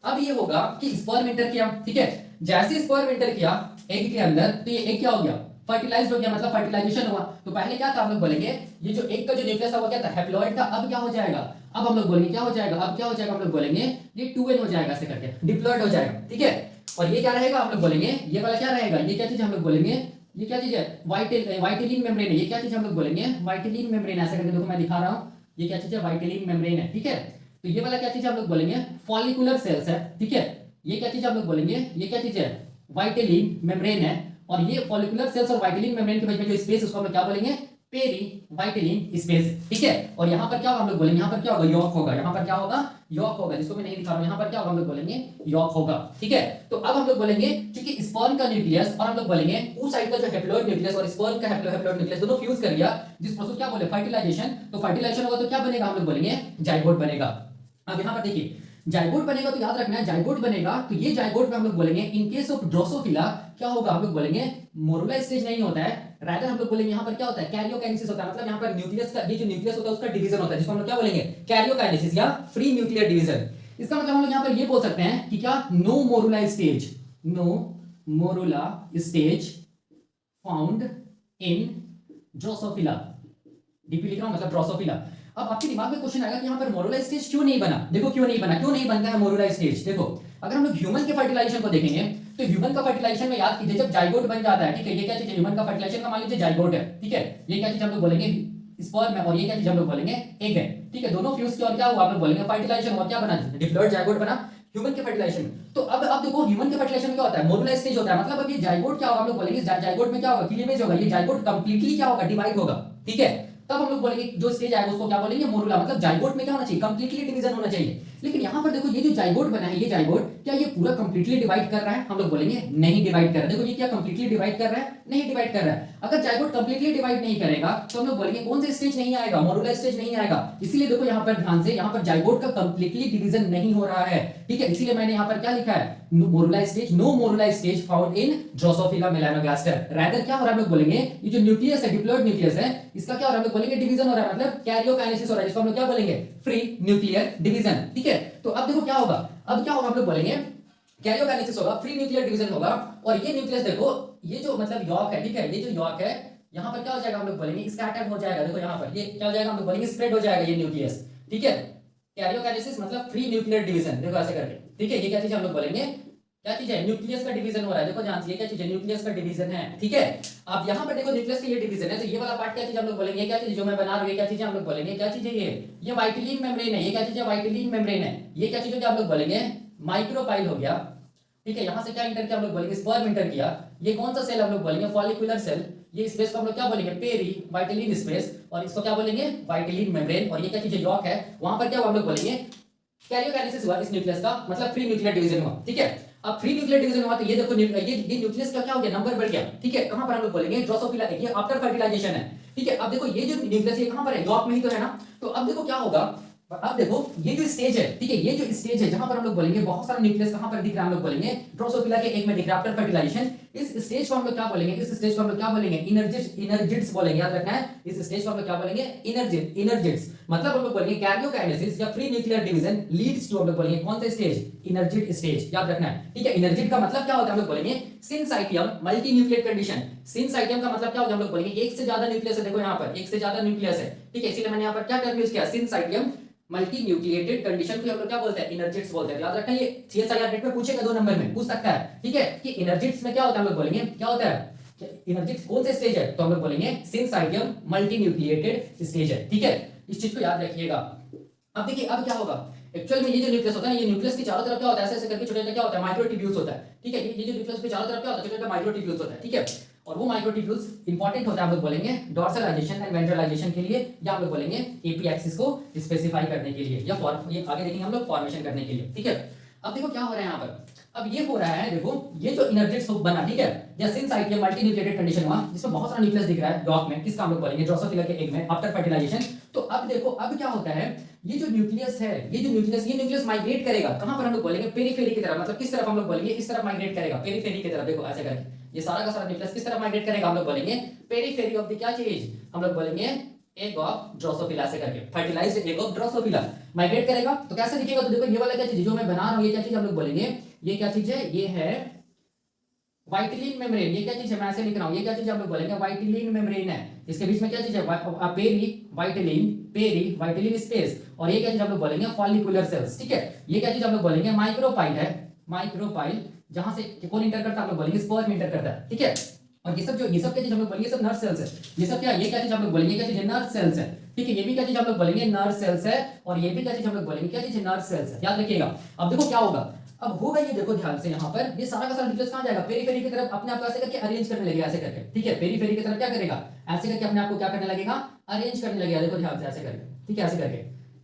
अब ये होगा कि स्पर्म एंटर किया, ठीक है। जैसे स्पर्म एंटर किया एग के अंदर, तो ये एग क्या हो गया, फर्टिलाइज्ड हो गया, मतलब फर्टिलाइजेशन हुआ। तो पहले क्या था, हम लोग बोलेंगे ये जो एग का जो न्यूक्लियस था वो क्या था, हैप्लॉइड था। अब क्या हो जाएगा, अब हम लोग बोलेंगे क्या हो जाएगा, अब क्या हो जाएगा, हम लोग बोलेंगे ये 2n हो जाएगा, ऐसे करके डिप्लॉइड हो जाएगा, ठीक है। और ये क्या रहेगा, हम लोग बोलेंगे ये वाला क्या रहेगा, ये क्या चीज हम लोग बोलेंगे, ये क्या चीज है, वाइटिलिन मेम्ब्रेन है। ये क्या चीज हम लोग बोलेंगे, वाइटिलिन मेम्ब्रेन, ऐसे करके देखो मैं दिखा रहा हूं, ये क्या चीज है, वाइटिलिन मेम्ब्रेन है, ठीक है। तो ये वाला क्या चीज हम लोग बोलेंगे, फॉलिकुलर सेल्स है, ठीक है। ये क्या चीज हम लोग बोलेंगे, ये क्या चीज है, वाइटिलिन मेम्ब्रेन है। और ये फॉलिकुलर सेल्स और वाइटिलिन मेम्ब्रेन के बीच में जो स्पेस, उसको हम लोग क्या बोलेंगे, पेरी वाइटिलिन स्पेस, ठीक है। और यहाँ पर क्या होगा, हम लोग बोलेंगे यहाँ पर क्या होगा, यॉक होगा, यहाँ पर क्या होगा, यॉक होगा, जिसको मैं नहीं दिखा रहा हूं, यहाँ पर क्या होगा, हम लोग बोलेंगे यॉक होगा, ठीक है। तो अब हम लोग बोलेंगे क्योंकि स्पर्म का न्यूक्लियस और हम लोग बोलेंगे उस साइड का जो हैप्लॉइड न्यूक्लियस और स्पर्म का हैप्लॉइड न्यूक्लियस दोनों फ्यूज कर गया, जिस प्रोसेस क्या बोले, फर्टिलाइजेशन। तो फर्टिलाइजेशन होगा तो क्या बनेगा, हम लोग बोलेंगे जाइगोट बनेगा। अब यहाँ पर देखिए, जाइगोट बनेगा तो याद रखना है, जाइगोट बनेगा तो ये जाइगोट में हम लोग बोलेंगे इन केस ऑफ ड्रोसोफिला क्या होगा, हम लोग बोलेंगे मोरुला स्टेज नहीं होता है, रादर हम लोग बोलेंगे यहाँ पर क्या होता है, कैरियोकाइनेसिस होता है। मतलब यहाँ पर न्यूक्लियस का, ये जो न्यूक्लियस होता है उसका डिवीजन होता है, जिसको हम लोग क्या बोलेंगे, कैरियोकाइनेसिस या फ्री न्यूक्लियर डिवीजन। इसका मतलब हम लोग यहाँ पर ये बोल सकते हैं कि क्या, no morula stage, no morula stage found in drosophila, DP लिख रहा हूं, मतलब ड्रोसोफिला। अब आपके दिमाग में क्वेश्चन आएगा कि यहाँ पर मोरुला स्टेज क्यों नहीं बना। देखो क्यों नहीं बना, क्यों नहीं बनता है मोरुला स्टेज। देखो अगर हम लोग ह्यूमन के फर्टिलाइजेशन को देखेंगे तो ह्यूमन का फर्टिलाइजेशन में याद कीजिए, जब जाइगोट बन जाता है, ठीक है, ये क्या चीज है, ह्यूमन का फर्टिलाइजेशन का मान लीजिए जाइगोट है, ठीक है। ये क्या चीज हम लोग बोलेंगे, स्पर्म है, और ये क्या चीज हम लोग बोलेंगे, एग है, ठीक है। दोनों फ्यूज किया और क्या हुआ, हम लोग बोलेंगे फर्टिलाइजेशन हुआ, क्या बना, डिप्लॉइड जाइगोट बना ह्यूमन के फर्टिलाइजेशन। तो अब देखो ह्यूमन के फर्टिलाइजेशन में क्या होता है, मोरुला स्टेज होता है। मतलब अब ये जाइगोट क्या होगा, हम लोग बोलेंगे जाइगोट में क्या होगा, क्लीवेज होगा, ये जाइगोट कंप्लीटली क्या होगा, डिवाइड होगा, ठीक है। तब हम लोग बोलेंगे जो स्टेज आएगा उसको क्या बोलेंगे, मोरुला। मतलब जाइगोट में क्या होना चाहिए, कंप्लीटली डिवीजन होना चाहिए। लेकिन यहाँ पर देखो ये जो जाइगोट बना है, ये जाइगोट क्या ये पूरा कंप्लीटली डिवाइड कर रहा है, हम लोग बोलेंगे नहीं डिवाइड कर रहा है। देखो ये क्या कंप्लीटली डिवाइड कर रहा है, नहीं डिवाइड कर रहा है। अगर जाइगोट कंप्लीटली डिवाइड नहीं करेगा तो हम लोग बोलेंगे कौन सा स्टेज नहीं आएगा, मोरुला स्टेज नहीं आएगा। इसीलिए देखो यहाँ पर ध्यान से, यहाँ पर जाइगोट का कंप्लीटली डिवीजन नहीं हो रहा है, ठीक है। इसीलिए मैंने यहाँ पर क्या लिखा है, morula stage, no morula stage found in drosophila melanogaster. Rather क्या हो रहा है, हम लोग बोलेंगे ये जो न्यूक्लियस है, डिप्लॉइड न्यूक्लियस है, इसका क्या हो रहा है, हम लोग बोलेंगे डिवीजन हो रहा है, मतलब कैरियोकाइनेसिस हो रहा है, जिसको हम लोग क्या बोलेंगे, फ्री न्यूक्लियर डिवीजन, ठीक है। तो अब देखो क्या होगा, अब क्या होगा, हम लोग बोलेंगे कैरियोकाइनेसिस होगा, फ्री न्यूक्लियर डिवीजन होगा। और ये न्यूक्लियस देखो, ये जो मतलब यॉर्क है, ठीक है, ये जो यॉर्क है यहाँ पर क्या हो जाएगा, हम लोग बोलेंगे स्कैटर्ड हो जाएगा। देखो यहाँ पर ये क्या हो जाएगा, हम लोग बोलेंगे स्प्रेड हो जाएगा ये न्यूक्लियस, ठीक है। कैरियोकाइनेसिस मतलब फ्री न्यूक्लियर डिवीजन, देखो ऐसे करके, ठीक है। ये क्या चीज हम लोग बोलेंगे, क्या चीज है, न्यूक्लियस का डिवीजन हो रहा है। देखो ध्यान से, ये क्या चीज है, न्यूक्लियस का डिवीजन है, ठीक है। अब यहाँ पर देखो न्यूक्लियस का ये डिवीजन है, तो ये वाला पार्ट क्या चीज हम लोग बोलेंगे, क्या चीज जो मैं बना रहा हूँ, क्या चीज हम लोग बोलेंगे, क्या चीज है ये वाइटिलिन मेम्ब्रेन है। ये क्या चीज है, वाइटिलिन मेम्ब्रेन है। ये क्या चीज है, हम लोग बोलेंगे माइक्रोपाइल हो गया, ठीक है। यहाँ से क्या इंटर किया, हम लोग बोलेंगे स्पर्म इंटर किया। ये कौन सा सेल हम लोग बोलेंगे, फॉलिकुलर सेल। ये स्पेस को हम लोग क्या बोलेंगे, पेरी वाइटिलिन स्पेस, और इसको क्या बोलेंगे, वाइटिलिन मेम्ब्रेन। और ये क्या चीज है, यॉर्क है। वहां पर क्या हुआ, हम लोग बोलेंगे कैरियोकाइनेसिस हुआ इस न्यूक्लियस का, मतलब फ्री न्यूक्लियर डिवीजन हुआ, ठीक है। अब फ्री न्यूक्लियर डिवीजन हुआ तो ये देखो ये न्यूक्लियस का क्या हो गया, नंबर बढ़ गया, ठीक है। कहां पर हम लोग बोलेंगे, ड्रोसोफिला, ये आफ्टर फर्टिलाइजेशन है, ठीक है। अब देखो ये जो न्यूक्लियस ये कहां पर है, यॉर्क में ही तो है ना। तो अब देखो क्या होगा, और अब देखो ये जो स्टेज है, ठीक है, ये जो स्टेज है जहां पर हम लोग बोलेंगे बहुत सारा न्यूक्लियस कहां पर दिख रहा है, हम लोग बोलेंगे ड्रोसोफिला के एक में दिख रहा है आफ्टर फर्टिलाइजेशन। इस स्टेज को हम लोग क्या बोलेंगे, इस स्टेज को हम लोग क्या बोलेंगे, इनर्जिट्स बोलेंगे, याद रखना है। इस स्टेज को हम लोग क्या बोलेंगे, इनर्जिट्स। मतलब हम लोग बोलेंगे कैरियोकाइनेसिस या free nuclear division leads to, हम लोग बोलेंगे कौन सा स्टेज, इनर्जिट स्टेज, याद रखना है। ठीक है, इनर्जिट का मतलब क्या होता है, हम लोग बोलेंगे सिनसाइटियम मल्टी न्यूक्लियर कंडीशन। सिनसाइटियम का मतलब क्या होता है, हम लोग बोलेंगे एक से ज्यादा न्यूक्लियस है, देखो यहां पर एक से ज्यादा न्यूक्लियस है, ठीक है, इसीलिए मैंने यहां पर क्या टर्म यूज किया, सिनसाइटियम मल्टी न्यूक्लिएटेड कंडीशन को हम लोग क्या बोलते हैं, इनर्जिट्स बोलते हैं। याद रखना, ये सीएसआईआर नेट में पूछेगा 2 नंबर में पूछ सकता है, ठीक है, कि इनर्जिट्स में क्या होता है, हम लोग बोलेंगे क्या होता है, इनर्जिट्स कौन से स्टेज है, तो हम लोग बोलेंगे सिनसाइटियम मल्टी न्यूक्लिएटेड स्टेज है, ठीक है, इस चीज को याद रखिएगा। अब देखिए अब क्या होगा, एक्चुअल में ये जो न्यूक्लियस होता है, ये न्यूक्लियस के चारों तरफ क्या होता है, ऐसे ऐसे करके छोटे छोटे क्या होता है, माइक्रोट्यूब्यूल्स होता है, ठीक है, ये जो न्यूक्लियस के चारों तरफ क्या होता है, छोटे छोटे माइक्रोट्यूब्यूल्स होता है, ठीक है, और वो माइक्रोट्यूब्यूल्स इंपॉर्टेंट होता है, हम लोग बोलेंगे डॉर्सलाइजेशन एंड वेंट्रलाइजेशन के लिए, या हम लोग बोलेंगे एपी एक्सिस को स्पेसिफाई करने के लिए, या ये आगे देखेंगे हम लोग फॉर्मेशन करने के लिए, ठीक है। अब देखो क्या हो रहा है यहाँ पर, अब ये हो रहा है, देखो ये जो इनर्जिट्स बना, ठीक है, या सिनसाइटियम मल्टी न्यूक्लिएटेड कंडीशन हुआ जिसमें बहुत सारा न्यूक्लियस दिख रहा है डॉक में, किसका हम लोग बोलेंगे, ड्रोसोफिला के एग में आफ्टर फर्टिलाइजेशन। तो अब देखो अब क्या होता है, ये जो न्यूक्लियस है, ये न्यूक्लियस माइग्रेट करेगा कहां पर, हम लोग बोलेंगे पेरिफेरी की तरफ, मतलब किस तरफ हम लोग बोलेंगे, इस तरफ माइग्रेट करेगा, पेरिफेरी की तरफ, देखो ऐसे करके ये सारा का सारा न्यूक्लियस किस तरफ माइग्रेट करेगा, हम लोग बोलेंगे पेरिफेरी ऑफ द क्या चीज, हम लोग बोलेंगे एग ऑफ ड्रोसोफिला से करके, fertilized egg of drosophila migrate करेगा। तो कैसे दिखेगा, तो देखो ये वाला क्या चीज जो मैं बना रहा हूं, ये क्या चीज हम लोग बोलेंगे, ये क्या चीज है, ये है वाइटिलिन मेम्ब्रेन। ये क्या चीज है, मैं ऐसे लिख रहा हूं, ये क्या चीज हम लोग बोलेंगे, वाइटिलिन मेम्ब्रेन है, इसके बीच में क्या चीज है, पेरी वाइटिलिन स्पेस, और ये क्या चीज हम लोग बोलेंगे, फॉलिकुलर सेल्स, ठीक है, ये क्या चीज हम लोग बोलेंगे, माइक्रोपाइल है, माइक्रोपाइल, जहां से कौन इंटर करता है, हम लोग बोलेंगे स्पर्म इंटर करता है, ठीक है। और ये सब क्या चीज हम लोग बोलेंगे, सब नर्व सेल्स है, ये सब क्या, ये क्या चीज हम लोग बोलेंगे, क्या चीज है, नर्व सेल्स है, ठीक है, ये भी क्या चीज हम लोग बोलेंगे, नर्व सेल्स है, और ये भी क्या चीज हम लोग बोलेंगे, क्या चीज है, नर्व सेल्स है, याद रखिएगा। अब देखो क्या होगा, अब होगा ये, देखो ध्यान से, यहाँ पर ये सारा का सारा न्यूक्लियस कहां जाएगा, पेरिफेरी की तरफ अपने आप को ऐसे करके अरेंज करने लगेगा, ऐसे करके, ठीक है, पेरिफेरी की तरफ क्या करेगा, ऐसे करके अपने आप को क्या करने लगेगा, अरेंज करने लगेगा, देखो ध्यान से ऐसे करके, ठीक है, ऐसे करके,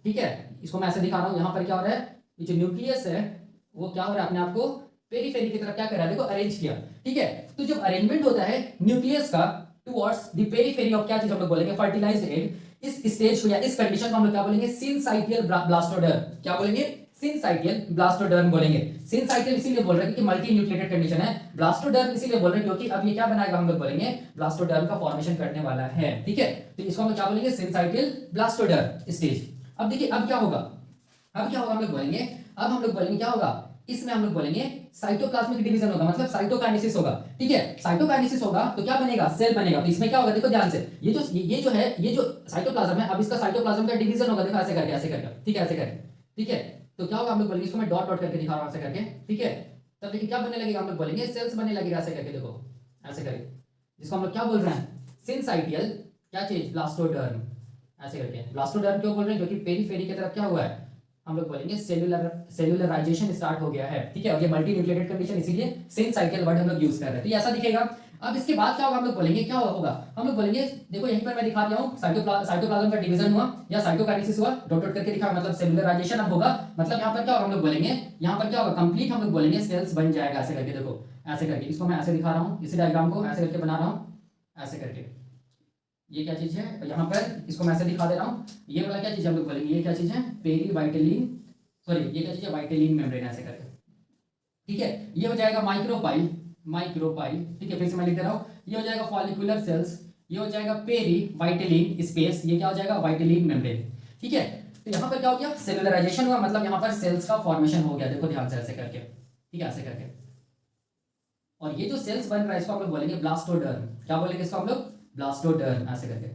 ठीक है, इसको मैं ऐसे दिखा रहा हूं, यहाँ पर क्या हो रहा है, ये जो न्यूक्लियस है वो क्या हो रहा है, अपने आप को पेरिफेरी की तरफ क्या कर रहा है, देखो अरेंज किया, ठीक है। तो जब अरेंजमेंट होता है न्यूक्लियस का टुवर्ड्स द पेरिफेरी ऑफ क्या चीज हम लोग बोलेंगे, फर्टिलाइज्ड एग, इस स्टेज को या इस कंडीशन को हम लोग क्या बोलेंगे, सिनसाइटियल ब्लास्टोडर्म, क्या बोलेंगे, सिनसाइटियल ब्लास्टोडर्म बोलेंगे। सिनसाइटियल इसीलिए बोल रहे हैं कि मल्टी न्यूक्लिएटेड कंडीशन है, ब्लास्टोडर्म इसीलिए बोल रहे हैं क्योंकि अब ये क्या बनाएगा, हम लोग बोलेंगे ब्लास्टोडर्म का फॉर्मेशन करने वाला है, ठीक है। तो इसको हम लोग क्या बोलेंगे, सिनसाइटियल ब्लास्टोडर्म स्टेज। अब देखिए अब क्या होगा, अब क्या होगा, हम लोग बोलेंगे, अब हम लोग बोलेंगे क्या होगा, इसमें हम लोग बोलेंगे साइटोप्लाज्मिक डिवीजन होगा, मतलब साइटोकाइनेसिस होगा, ठीक है, साइटोकाइनेसिस होगा तो क्या बनेगा, सेल बनेगा। तो इसमें क्या होगा, देखो ध्यान से, ये जो है, ये जो साइटोप्लाज्म है, अब इसका साइटोप्लाज्म का डिवीजन होगा, देखो ऐसे करके, ऐसे करके, ठीक है, ऐसे करके, ठीक है। तो क्या होगा, हम लोग बोलेंगे, इसको मैं डॉट डॉट करके दिखा रहा हूं ऐसे करके, ठीक है। तब देखिए क्या बनने लगेगा, हम लोग बोलेंगे सेल्स बनने लगेगा, ऐसे करके, देखो ऐसे करके, जिसको हम लोग क्या बोल रहे हैं, सिनसाइटियल क्या चीज, ब्लास्टोडर्म, ऐसे करके। ब्लास्टोडर्म क्यों बोल रहे हैं, क्योंकि पेरिफेरी की तरफ क्या हुआ है, हम लोग बोलेंगे सेलुलराइजेशन स्टार्ट हो गया है, ठीक है, और ये मल्टी न्यूक्लिएटेड कंडीशन, इसीलिए सिनसाइटियल वर्ड हम लोग यूज कर रहे हैं, तो ये ऐसा दिखेगा। अब इसके बाद क्या होगा, हम लोग बोलेंगे क्या होगा, हम लोग बोलेंगे, देखो यहीं पर मैं दिखा दिया हूं, साइटोप्लाज्म का डिवीजन हुआ या साइटोकाइनेसिस हुआ, डॉट डॉट करके दिखा, मतलब सेलुलराइजेशन अब होगा, मतलब यहाँ पर क्या होगा, हम लोग बोलेंगे यहाँ पर क्या होगा, कंप्लीट हम लोग बोलेंगे सेल्स बन जाएगा, ऐसे करके, देखो ऐसे करके, इसको मैं ऐसे दिखा रहा हूँ, इसी डायग्राम को ऐसे करके बना रहा हूँ, ऐसे करके, ये क्या चीज है, यहाँ पर इसको मैं ऐसे दिखा दे रहा हूँ, ये वाला क्या चीज हम लोग बोलेंगे, ये क्या चीज है, पेरीवाइटिलिन, सॉरी ये क्या चीज है, वाइटिलिन मेम्ब्रेन, ऐसे करके, ठीक है। ये हो जाएगा माइक्रोपाइल, ठीक है, फिर से मैं लिख दे रहा हूं, ये हो जाएगा फॉलिकुलर सेल्स, ये हो जाएगा पेरी वाइटिलिन स्पेस, ये क्या हो जाएगा, वाइटिलिन मेम्ब्रेन, ठीक है। तो यहाँ पर क्या हो गया, सेलुलराइजेशन हुआ, मतलब यहाँ पर सेल्स का फॉर्मेशन हो गया, देखो ध्यान से ऐसे करके, ठीक है, ऐसे करके। और ये जो सेल्स बन रहा है इसको हम लोग बोलेंगे ब्लास्टोडर्म, क्या बोलेंगे इसको हम लोग, ब्लास्टोडर्म, ऐसे करके,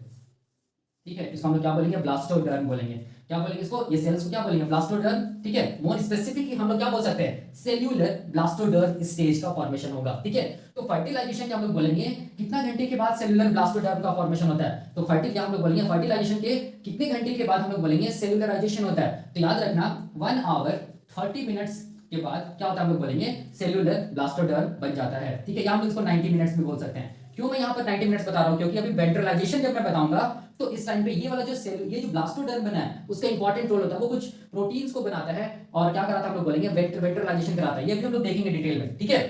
ठीक है, इसको हम लोग क्या बोलेंगे, ब्लास्टोडर्म बोलेंगे, क्या बोलेंगे इसको, ये सेल्स को क्या बोलेंगे, ब्लास्टोडर्म, ठीक है। मोर स्पेसिफिक हम लोग क्या बोल सकते हैं, सेल्यूलर ब्लास्टोडर्म स्टेज का फॉर्मेशन होगा, ठीक है। तो फर्टिलाइजेशन क्या हम लोग बोलेंगे, कितना घंटे के बाद सेल्यूलर ब्लास्टोडर्म का फॉर्मेशन होता है, तो क्या हम लोग बोलेंगे, फर्टिलाइजेशन के कितने घंटे के बाद हम लोग बोलेंगे सेल्यूलराइजेशन होता है। तो याद रखना 1 आवर 30 मिनट्स के बाद क्या होता है, हम लोग बोलेंगे सेल्यूलर ब्लास्टोडर्म बन जाता है, ठीक है, या हम लोग इसको 90 मिनट्स भी बोल सकते हैं। क्यों मैं यहाँ पर 90 मिनट्स बता रहा हूँ, क्योंकि अभी वेंट्रलाइजेशन जब मैं बताऊंगा तो इस टाइम पे ये वाला जो सेल, ये जो ब्लास्टोडर्म बना है उसका इंपॉर्टेंट रोल होता है, वो कुछ प्रोटीन्स को बनाता है और क्या कराता है, हम लोग बोलेंगे वेंट्रलाइजेशन कराता है, ये भी हम लोग देखेंगे डिटेल में, ठीक है।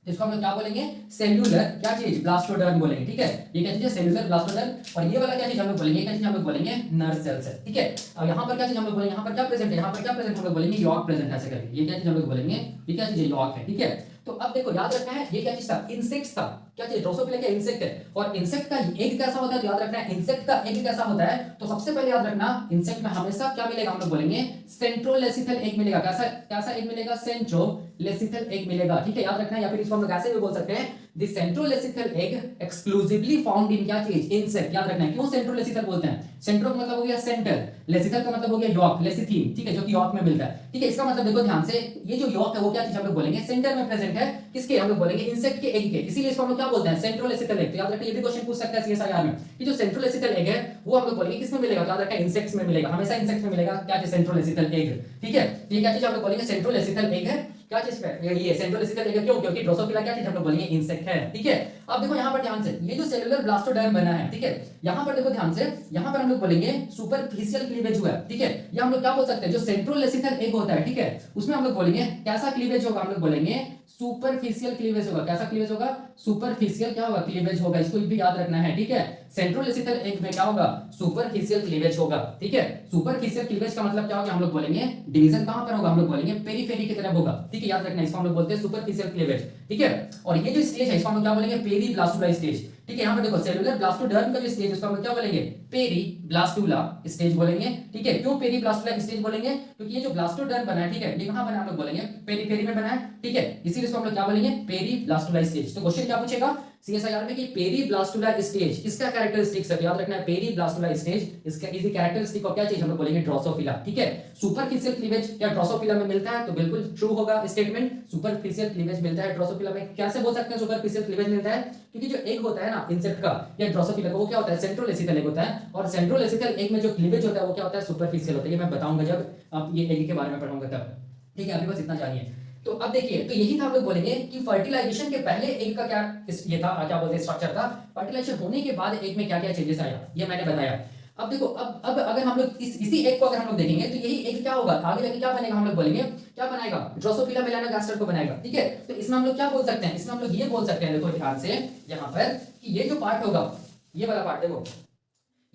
इसको हम लोग क्या बोलेंगे, सेल्यूलर क्या चीज, ब्लास्टोडर्म बोलेंगे, ठीक है। ये क्या चीज है, सेल्यूलर ब्लास्टोडर्म। और ये वाला क्या चीज हम लोग बोलेंगे, क्या चीज हम लोग बोलेंगे, नर्व सेल्स है, ठीक है। और यहाँ पर क्या चीज हम लोग बोलेंगे, यहाँ पर क्या प्रेजेंट है, यहाँ पर क्या प्रेजेंट हम लोग बोलेंगे, यॉर्क प्रेजेंट है ऐसे करके। ये क्या चीज हम लोग बोलेंगे, ये क्या चीज है, यॉर्क है, ठीक है। तो अब देखो याद रखना है ये क्या चीज था, इंसेक्ट्स था, क्या चीज, ड्रोसोफिला क्या इंसेक्ट है। और इंसेक्ट का एग कैसा होता है, तो याद रखना है इंसेक्ट का एग कैसा होता है। तो सबसे पहले याद रखना इंसेक्ट में हमेशा क्या मिलेगा, हम लोग बोलेंगे सेंट्रोलेसिथल एग मिलेगा। कैसा कैसा एग मिलेगा, सेंट्रोलेसिथल एग मिलेगा, ठीक है, याद रखना है। या फिर इसको हम लोग ऐसे भी बोल सकते हैं, the centrolecithal egg exclusively found in क्या चीज, इंसेक्ट। याद रखना है क्यों सेंट्रोलेसिथल बोलते हैं, सेंट्रो का मतलब हो गया सेंटर, लेसिथल का मतलब हो गया यॉर्क, लेसिथीन, ठीक है, जो कि यॉर्क में मिलता है, ठीक है। इसका मतलब देखो ध्यान से, ये जो यॉर्क है वो क्या चीज हम लोग बोलेंगे, सेंटर में प्रेजेंट है, किसके, हम लोग बोलेंगे इंसेक्ट के एग के, इसीलिए इसको हम लोग क्या बोलते हैं, सेंट्रोलेसिथल एग। तो याद रखिए ये भी क्वेश्चन पूछ सकता है सीएसआईआर में कि जो सेंट्रोलेसिथल एग है वो हम लोग बोलेंगे किसमें मिलेगा, तो याद रखना इंसेक्ट्स में मिलेगा, हमेशा इंसेक्ट्स में मिलेगा, क्या चीज, सेंट्रोलेसिथल एग, ठीक है। ये क्या चीज हम लोग बोलेंगे, सेंट्रोलेसिथल एग है, क्या चीज पे, ये सेंट्रोलेसिथल एग क्यों, क्योंकि ड्रोसोफिला क्या चीज हम लोग बोलेंगे, इंसेक्ट है, ठीक है। अब देखो यहाँ पर ध्यान से, ये जो सेलुलर ब्लास्टोडर्म बना है, ठीक है, यहाँ पर देखो ध्यान से, यहाँ पर हम लोग बोलेंगे सुपरफिशियल क्लीवेज हुआ है, ठीक है। या हम लोग क्या बोल सकते हैं, जो सेंट्रोलेसिथल एग होता है, ठीक है, उसमें हम लोग बोलेंगे कैसा क्लीवेज होगा, हम लोग बोलेंगे सुपरफिशियल क्लीवेज होगा। कैसा क्लीवेज होगा, सुपरफिशियल क्या होगा, क्लीवेज होगा, इसको भी याद रखना है, ठीक है। सेंट्रोलेसिथल एग में क्या होगा, सुपरफिशियल क्लीवेज होगा, ठीक है। सुपरफिशियल क्लीवेज का मतलब क्या होगा, हम लोग बोलेंगे डिवीजन कहां पर होगा, हम लोग बोलेंगे पेरिफेरी की तरफ होगा, ठीक है, याद रखना है, इसको हम लोग बोलते हैं सुपरफिशियल क्लीवेज, ठीक है। और ये जो स्टेज है इसको हम लोग क्या बोलेंगे, पेरीब्लास्टुला स्टेज, ठीक है। यहाँ पर देखो सेलुलर ब्लास्टोडर्म का जो स्टेज उसको हम लोग क्या बोलेंगे, पेरीब्लास्टुला स्टेज बोलेंगे, ठीक है। क्यों पेरीब्लास्टुला स्टेज बोलेंगे, क्योंकि ये जो ब्लास्टोडर्म बना है, ठीक है, ये कहां बना है, हम लोग बोलेंगे पेरीफेरी में बना है, ठीक है, इसीलिए इसको हम लोग क्या बोलेंगे, पेरीब्लास्टुला स्टेज। तो क्वेश्चन क्या पूछेगा सीएसआईआर में कि पेरीब्लास्टुला स्टेज इसका कैरेक्टरिस्टिक्स है, याद रखना है पेरीब्लास्टुला स्टेज इसका इज द कैरेक्टरिस्टिक ऑफ क्या चीज, हम लोग बोलेंगे ड्रोसोफिला, ठीक है। सुपरफिशियल क्लीवेज क्या ड्रोसोफिला में मिलता है, तो बिल्कुल ट्रू होगा स्टेटमेंट, सुपरफिशियल क्लीवेज मिलता है ड्रोसोफिला में। कैसे बोल सकते हैं सुपरफिशियल क्लीवेज मिलता है, क्योंकि जो एग होता है ना इंसेक्ट का या ड्रोसोफिला का, वो क्या होता है, सेंट्रोलेसिथल एग होता है, और सेंट्रोलेसिथल एग में जो क्लीवेज होता है वो क्या होता है, सुपरफिशियल होता है। ये मैं बताऊंगा जब आप ये एग के बारे में पढ़ाऊंगा तब, ठीक है, अभी बस इतना जानिए। तो अब देखिए, तो यही था हम लोग बोलेंगे कि फर्टिलाइजेशन के पहले एग का क्या ये था, क्या बोलते हैं स्ट्रक्चर था, फर्टिलाइजेशन होने के बाद एग में क्या क्या चेंजेस आया, ये मैंने बताया। अब देखो, अब अगर हम लोग इसी एग को अगर हम लोग देखेंगे तो यही एग क्या होगा, आगे जाके क्या बनेगा, हम लोग बोलेंगे क्या बनाएगा, ड्रोसोफिला मेलानोगास्टर को बनाएगा, ठीक है। तो इसमें हम लोग क्या बोल सकते हैं, इसमें हम लोग ये बोल सकते हैं, देखो ध्यान से यहाँ पर कि ये जो पार्ट होगा, ये वाला पार्ट देखो,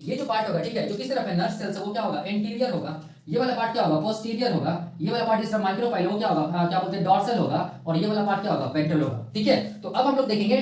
ये जो पार्ट होगा, ठीक है, जो किस तरफ है, नर्व सेल्स वो क्या होगा, एंटीरियर होगा। ये वाला पार्ट क्या होगा, पोस्टीरियर होगा। ये वाला पार्ट जिसका माइक्रोपाइल वो क्या होगा, क्या बोलते हैं, डॉर्सल होगा। और ये वाला पार्ट क्या होगा, वेंट्रल होगा, ठीक है। तो अब हम लोग देखेंगे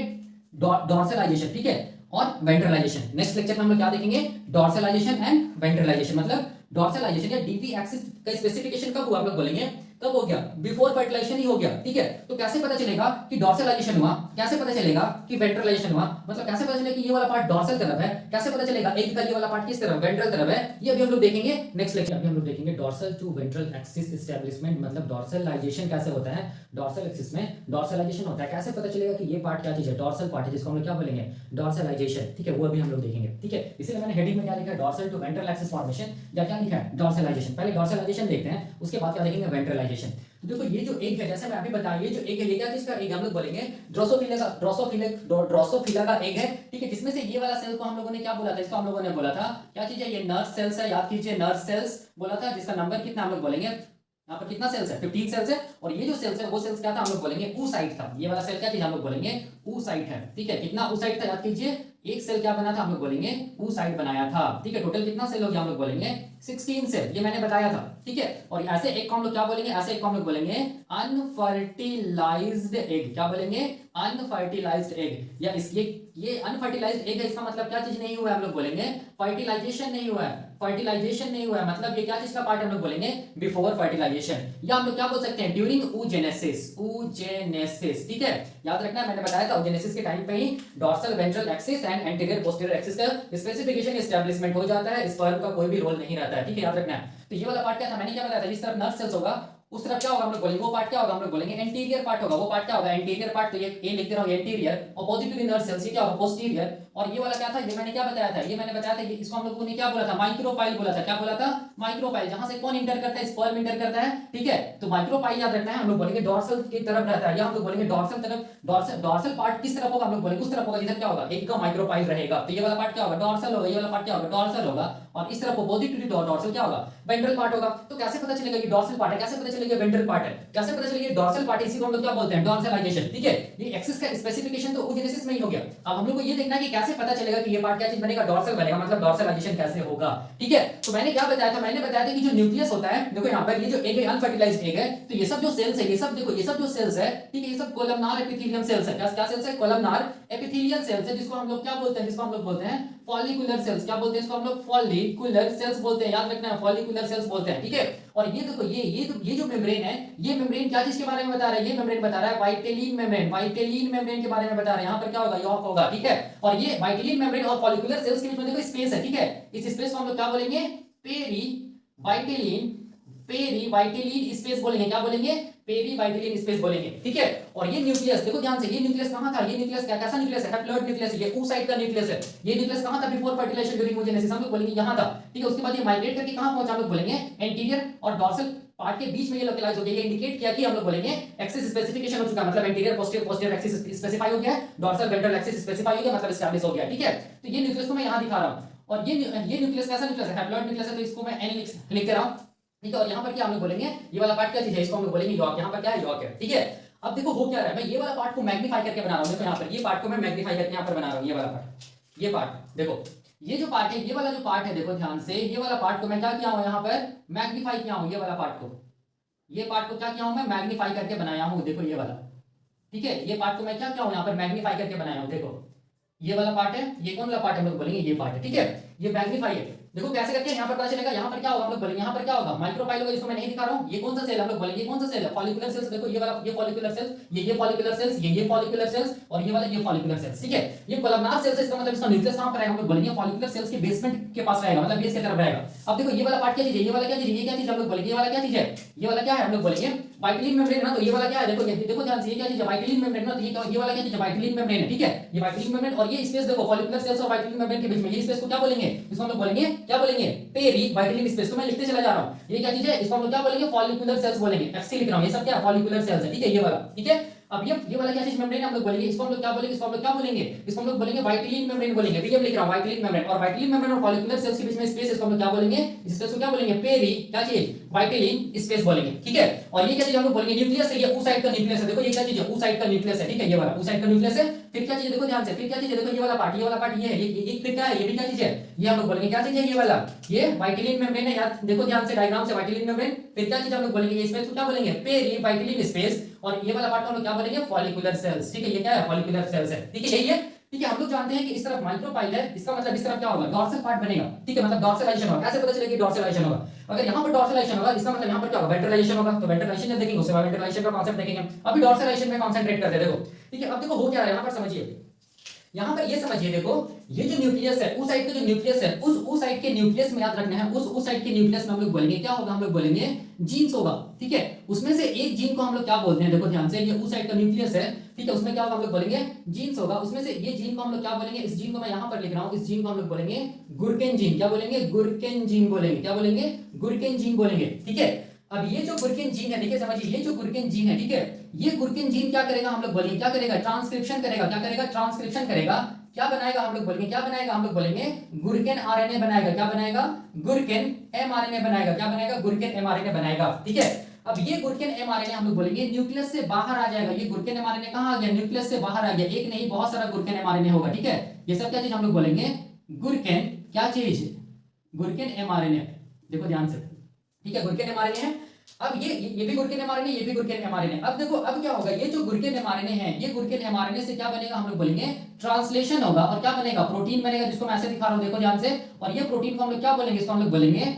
डॉर्सलाइजेशन, ठीक है, और वेंट्रलाइजेशन। नेक्स्ट लेक्चर में हम लोग क्या देखेंगे, डॉर्सलाइजेशन एंड वेंट्रलाइजेशन। मतलब डॉर्सलाइजेशन या डीपी एक्सिस का स्पेसिफिकेशन कब हुआ, हम लोग बोलेंगे कब हो गया, बिफोर फर्टिलाइजेशन ही हो गया, ठीक है। तो कैसे पता चलेगा कि डॉर्सलाइजेशन हुआ, कैसे पता चलेगा कि वेंट्रलाइजेशन हुआ, मतलब कैसे पता चलेगा कि ये वाला पार्ट डॉर्सल तरफ है, कैसे पता चलेगा एग का ये वाला पार्ट किस तरफ, वेंट्रल तरफ है, ये अभी हम लोग देखेंगे नेक्स्ट लेक्चर। अभी हम लोग देखेंगे dorsal to ventral axis establishment, मतलब डॉर्सलाइजेशन कैसे होता है, डॉर्सल एक्सिस में डॉर्सलाइजेशन होता है, कैसे पता चलेगा कि ये पार्ट क्या चीज है, डॉर्सल पार्ट है, जिसको हम लोग क्या बोलेंगे, डॉर्सलाइजेशन, ठीक है, वो अभी हम लोग देखेंगे, ठीक है। इसीलिए मैंने हेडिंग में क्या लिखा है, dorsal to ventral axis formation, या क्या लिखा है, डॉर्सलाइजेशन। पहले डॉर्सलाइजेशन देखते हैं, उसके बाद क्या देखेंगे, वेंट्रलाइजेशन। तो देखो ये जो एग है, जैसे मैं अभी बताया, ये जो एग है, ये क्या चीज का एग, हम लोग बोलेंगे ड्रोसोफिला का एग है, ठीक है, जिसमें से ये वाला सेल को हम लोगों ने क्या बोला था, इसको हम लोगों ने बोला था क्या चीज है, ये नर्व सेल्स है, याद कीजिए नर्व सेल्स बोला था, जिसका नंबर कितना हम लोग बोलेंगे, यहाँ पर कितना सेल्स है, 15 सेल्स है। और ये जो सेल्स है वो सेल्स क्या था, हम लोग बोलेंगे oocyte था। ये वाला सेल क्या चीज हम लोग बोलेंगे, oocyte है, ठीक है। कितना oocyte था, याद कीजिए, एक सेल क्या बना था, हम लोग बोलेंगे oocyte बनाया था, ठीक है। टोटल कितना सेल हो गया, हम लोग बोलेंगे 16 सेल, ये मैंने बताया था, ठीक है। और ऐसे एक को हम लोग क्या बोलेंगे, ऐसे एक को हम लोग बोलेंगे अनफर्टिलाइज्ड एग, क्या बोलेंगे, अनफर्टिलाइज्ड एग। या इस ये अनफर्टिलाइज्ड एग है, इसका मतलब क्या चीज नहीं हुआ है, हम लोग बोलेंगे फर्टिलाइजेशन नहीं हुआ है, फर्टिलाइजेशन नहीं हुआ है, मतलब ये क्या चीज का पार्ट हम लोग बोलेंगे, बिफोर फर्टिलाइजेशन। या हम लोग क्या बोल सकते हैं, ड्यूरिंग oogenesis, oogenesis, ठीक है। याद रखना मैंने बताया था oogenesis के टाइम पे ही dorsal ventral axis and anterior posterior axis का स्पेसिफिकेशन एस्टैब्लिशमेंट हो जाता है, स्पर्म का कोई भी रोल नहीं रहता है, ठीक है, याद रखना है। तो ये वाला पार्ट क्या था, मैंने क्या बताया था, जिस तरफ नर्व सेल्स होगा उस तरफ क्या होगा, हम लोग बोलेंगे वो पार्ट क्या होगा, हम लोग बोलेंगे एंटीरियर पार्ट होगा, वो पार्ट क्या होगा, एंटीरियर पार्ट। तो ये ए लिख दे रहा हूं, anterior, opposite to nerve cells ये क्या होगा, पोस्टीरियर। और ये वाला क्या था, ये मैंने क्या बताया था, ये मैंने बताया था, ये इसको हम लोगों ने क्या बोला था, माइक्रोपाइल बोला था। क्या बोला था, माइक्रोपाइल, जहां से कौन इंटर करता है, स्पर्म इंटर करता है, ठीक है। तो माइक्रोपाइल याद रखना है, हम लोग बोलेंगे डॉर्सल की तरफ रहता है, या हम लोग बोलेंगे डॉर्सल तरफ, डॉर्सल पार्ट किस तरफ होगा, हम लोग बोलेंगे उस तरफ होगा जिधर क्या होगा, एक का माइक्रोपाइल रहेगा। तो ये वाला पार्ट क्या होगा, डॉर्सल होगा, ये वाला पार्ट क्या होगा, डॉर्सल होगा। और इस तरफ अपोजिट टू डॉर्सल क्या होगा, वेंट्रल पार्ट होगा। तो कैसे पता चलेगा कि डॉर्सल पार्ट है, कैसे पता चलेगा चलेगा वेंट्रल पार्ट है, कैसे पता चलेगा डॉर्सल पार्ट है, इसी को हम लोग क्या बोलते हैं डॉर्सलाइजेशन, ठीक है। ये एक्सिस का स्पेसिफिकेशन तो ओजेनेसिस में ही हो गया। अब हम लोग को ये देखना है कि कैसे पता चलेगा कि ये पार्ट क्या चीज बनेगा, डॉर्सल बनेगा, मतलब डॉर्सलाइजेशन कैसे होगा, ठीक है। तो मैंने क्या बताया था, मैंने बताया था कि जो न्यूक्लियस होता है, देखो यहाँ पर ये जो एग है अनफर्टिलाइज्ड एग है, तो ये सब जो सेल्स है, ये सब देखो, ये सब जो सेल्स है, ठीक है, ये सब कोलमनार एपिथेलियम सेल्स है। क्या सेल्स है, कोलमनार एपिथेलियल सेल्स है, जिसको हम लोग क्या बोलते हैं, जिसको हम लोग बोलते हैं फॉलिकुलर सेल्स। क्या बोलते हैं इसको हम लोग, फॉलिकुलर सेल्स बोलते हैं, याद रखना है, फॉलिकुलर सेल्स बोलते हैं, ठीक है। और ये देखो, ये जो मेम्ब्रेन है, ये मेम्ब्रेन क्या चीज के बारे में बता रहा है, ये मेम्ब्रेन बता रहा है वाइटेलिन मेम्ब्रेन, वाइटेलिन मेम्ब्रेन के बारे में बता रहा है। यहाँ पर क्या होगा, यॉक होगा, ठीक है। और ये वाइटेलिन मेम्ब्रेन और फॉलिकुलर सेल्स के बीच में देखो स्पेस है, ठीक है। इस स्पेस को हम लोग क्या बोलेंगे, पेरी वाइटेलिन, पेरी वाइटेलिन स्पेस बोलेंगे, क्या बोलेंगे, पेरी वाइटेलिन स्पेस बोलेंगे, ठीक है। और ये न्यूक्लियस देखो ध्यान से, ये न्यूक्लियस कहां था, ये न्यूक्लियस क्या कैसा न्यूक्लियस है, हैप्लॉइड न्यूक्लियस, ये ओ साइड का न्यूक्लियस है। ये न्यूक्लियस कहां था बिफोर फर्टिलाइजेशन ड्यूरिंग ओजेनेसिस, हम लोग बोलेंगे यहां था, ठीक है। उसके बाद ये माइग्रेट करके कहां पहुंचा, हम लोग बोलेंगे एंटीरियर और डॉर्सल पार्ट के बीच में ये लोकलाइज हो गया। ये इंडिकेट किया कि हम लोग बोलेंगे एक्सिस स्पेसिफिकेशन हो चुका, मतलब एंटीरियर पोस्टीरियर एक्सिस स्पेसिफाई हो गया, डॉर्सल वेंट्रल एक्सिस स्पेसिफाई हो गया, मतलब एस्टैब्लिश हो गया, ठीक है। तो ये न्यूक्लियस को मैं यहां दिखा रहा हूं, और ये न्यूक्लियस कैसा न्यूक्लियस है, हैप्लॉइड न्यूक्लियस है, तो इसको मैं एन लिख दे रहा हूं, ठीक है। और यहाँ पर क्या हम लोग बोलेंगे, ये वाला पार्ट क्या चीज है, इसको हम लोग बोलेंगे यॉर्क। यहाँ पर क्या है, यॉर्क है, ठीक है। अब देखो हो क्या रहा है, मैं ये वाला पार्ट को मैग्नीफाई करके बना रहा हूँ, देखो यहाँ पर ये पार्ट को मैं मैग्नीफाई करके यहाँ पर बना रहा हूँ, ये वाला पार्ट, ये पार्ट देखो, ये जो पार्ट है, ये वाला जो पार्ट है, देखो ध्यान से, ये वाला पार्ट को मैं क्या किया हूँ, यहाँ पर मैग्नीफाई किया हूँ, ये वाला पार्ट को, ये पार्ट को क्या किया हूँ मैं, मैग्नीफाई करके बनाया हूँ, देखो ये वाला, ठीक है। ये पार्ट को मैं क्या किया हूँ, यहाँ पर मैग्नीफाई करके बनाया हूँ, देखो ये वाला पार्ट है, ये कौन वाला पार्ट है, हम लोग बोलेंगे ये पार्ट है, ठीक है। ये मैग्नीफाई है, देखो कैसे करके यहाँ पर पता चलेगा, यहाँ पर क्या होगा, हम लोग बोलेंगे यहाँ पर क्या होगा, माइक्रोपाइल होगा, जिसको मैं नहीं दिखा रहा हूँ। ये कौन सा सेल है, हम लोग बोलेंगे ये कौन सा सेल है, फॉलिकुलर सेल्स, देखो ये वाला, ये फॉलिकुलर सेल्स, ये फॉलिकुलर सेल्स, ये फॉलिकुलर सेल्स, और ये वाला ये फॉलिकुलर सेल्स, ठीक है। ये कोलमनार सेल्स है, इसका मतलब इसका न्यूक्लियस कहां पर रहेगा, हम लोग बोलेंगे फॉलिकुलर सेल्स के बेसमेंट के पास रहेगा, मतलब बेस की तरफ रहेगा। अब देखो ये वाला पार्ट क्या चीज है, ये वाला क्या चीज है, ये क्या चीज हम लोग बोलेंगे, ये वाला क्या चीज है, ये वाला क्या है, हम लोग बोलेंगे वाइटेलिन मेम्ब्रेन ना। तो ये वाला क्या है, देखो ये देखो ध्यान से, ये क्या चीज है, वाइटेलिन मेम्ब्रेन ना। तो ये वाला क्या चीज है, वाइटेलिन मेम्ब्रेन है, ठीक है। ये वाइटेलिन मेम्ब्रेन, और ये स्पेस देखो फॉलिकुलर सेल्स और वाइटेलिन मेम्ब्रेन के बीच में, ये स्पेस को क्या बोलेंगे, इसको हम लोग बोलेंगे क्या बोलेंगे, पेरी वाइटेलिन स्पेस। तो मैं लिखते चला जा रहा हूं, ये क्या चीज है, इसको हम लोग क्या बोलेंगे, फॉलिकुलर सेल्स बोलेंगे, एफसी लिख रहा हूं, ये सब क्या है, फॉलिकुलर सेल्स है, ठीक है, ये वाला, ठीक है। अब ये वाला क्या चीज मेम्ब्रेन हम लोग बोलेंगे, इसको हम लोग क्या बोलेंगे, इसको हम लोग क्या बोलेंगे, इसको हम लोग बोलेंगे वाइटेलिन मेम्ब्रेन बोलेंगे, ठीक है। लिख रहा हूं वाइटेलिन मेम्ब्रेन, और वाइटेलिन मेम्ब्रेन और फॉलिकुलर सेल्स के बीच में स्पेस, इसको हम लोग क्या बोलेंगे, इस स्पेस को क्या बोलेंगे, पेरी क्या चीज, वाइटेलिन स्पेस बोलेंगे, ठीक है। और ये क्या चीज हम लोग बोलेंगे, न्यूक्लियस है, ये ओ साइड का न्यूक्लियस है, देखो ये क्या चीज है, ओ साइड का न्यूक्लियस है, ठीक है, ये वाला ओ साइड का न्यूक्लियस है। फिर क्या चीज है, देखो ध्यान से, फिर क्या चीज है, देखो ये वाला पार्ट, ये वाला पार्ट ये है, ये फिर क्या है, ये भी क्या चीज है, ये हम लोग बोलेंगे क्या चीज है, ये वाला, ये वाइटेलिन मेम्ब्रेन है, याद देखो ध्यान से डायग्राम से, वाइटेलिन मेम्ब्रेन। फिर क्या चीज हम लोग बोलेंगे, ये स्पेस को क्या बोलेंगे, पेरी वाइटेलिन स्पेस, और ये वाला पार्ट को हम लोग क्या बोलेंगे, फॉलिकुलर सेल्स, ठीक है। ये क्या है, फॉलिकुलर सेल्स है, ठीक है, यही है, ठीक है। हम लोग जानते हैं कि इस तरफ माइक्रोपाइल है, इसका मतलब इस तरफ क्या होगा, डॉर्सल पार्ट बनेगा, ठीक है, मतलब डॉर्सलाइजेशन होगा। कैसे पता चलेगा कि डॉर्सलाइजेशन होगा, अगर यहाँ पर डॉर्सलाइजेशन होगा, इसका मतलब यहाँ पर क्या होगा, वेंट्रलाइजेशन होगा। तो वेंट्रलाइजेशन जब देखेंगे उसके बाद वेंट्रलाइजेशन का कांसेप्ट देखेंगे, अभी डॉर्सलाइजेशन में कंसंट्रेट करते हैं, देखो, ठीक है। अब देखो हो क्या रहा है, यहाँ पर समझिए, यहाँ पर ये समझिए, देखो ये जो न्यूक्लियस है, उस साइड का जो न्यूक्लियस है, उस साइड के न्यूक्लियस में याद रखना है, उस साइड के न्यूक्लियस में हम लोग बोलेंगे क्या होगा, हम लोग बोलेंगे जीन्स होगा, ठीक है। उसमें से एक जीन को हम लोग क्या बोलते हैं, देखो ध्यान से, ये उस साइड का न्यूक्लियस है, ठीक है, उसमें क्या होगा, हम लोग बोलेंगे जीन्स होगा। उसमें से ये जीन को हम लोग क्या बोलेंगे, इस जीन को मैं यहाँ पर लिख रहा हूँ, इस जीन को हम लोग बोलेंगे गुरकेन जीन, क्या बोलेंगे, गुरकेन जीन बोलेंगे, क्या बोलेंगे, गुरकेन जीन बोलेंगे, ठीक है। अब ये जो गुरकेन जीन है, ठीक है, समझिए, ये जो गुरकेन जीन है, ठीक है, ये गुरकेन जीन क्या करेगा, हम लोग बोलेंगे क्या करेगा, ट्रांसक्रिप्शन करेगा, क्या करेगा, ट्रांसक्रिप्शन करेगा, क्या बनाएगा, हम लोग बोलेंगे क्या बनाएगा, हम लोग बोलेंगे गुरकेन आरएनए बनाएगा, क्या बनाएगा, गुरकेन एमआरएनए बनाएगा, क्या बनाएगा, गुरकेन एमआरएनए बनाएगा, ठीक है। अब ये गुरकेन एमआरएनए हम लोग बोलेंगे न्यूक्लियस से बाहर आ जाएगा, ये गुरकेन एमआरएनए कहां आ गया, न्यूक्लियस से बाहर आ गया, एक नहीं बहुत सारा गुरकेन एमआरएनए होगा, ठीक है। ये सब क्या चीज हम लोग बोलेंगे, गुरकेन क्या चीज, गुरकेन एमआरएनए, देखो ध्यान से, ठीक है, गुरकेन एमआरएनए है। अब ये भी गुरकेन एमआरएनए, ये भी गुरकेन एमआरएनए। अब देखो अब क्या होगा, ये जो गुरकेन एमआरएनए है, ये गुरकेन एमआरएनए से क्या बनेगा, हम लोग बोलेंगे ट्रांसलेशन होगा, और क्या बनेगा, प्रोटीन बनेगा, जिसको मैं ऐसे दिखा रहा हूं, देखो ध्यान से। और ये प्रोटीन को हम लोग क्या बोलेंगे, इसको हम लोग बोलेंगे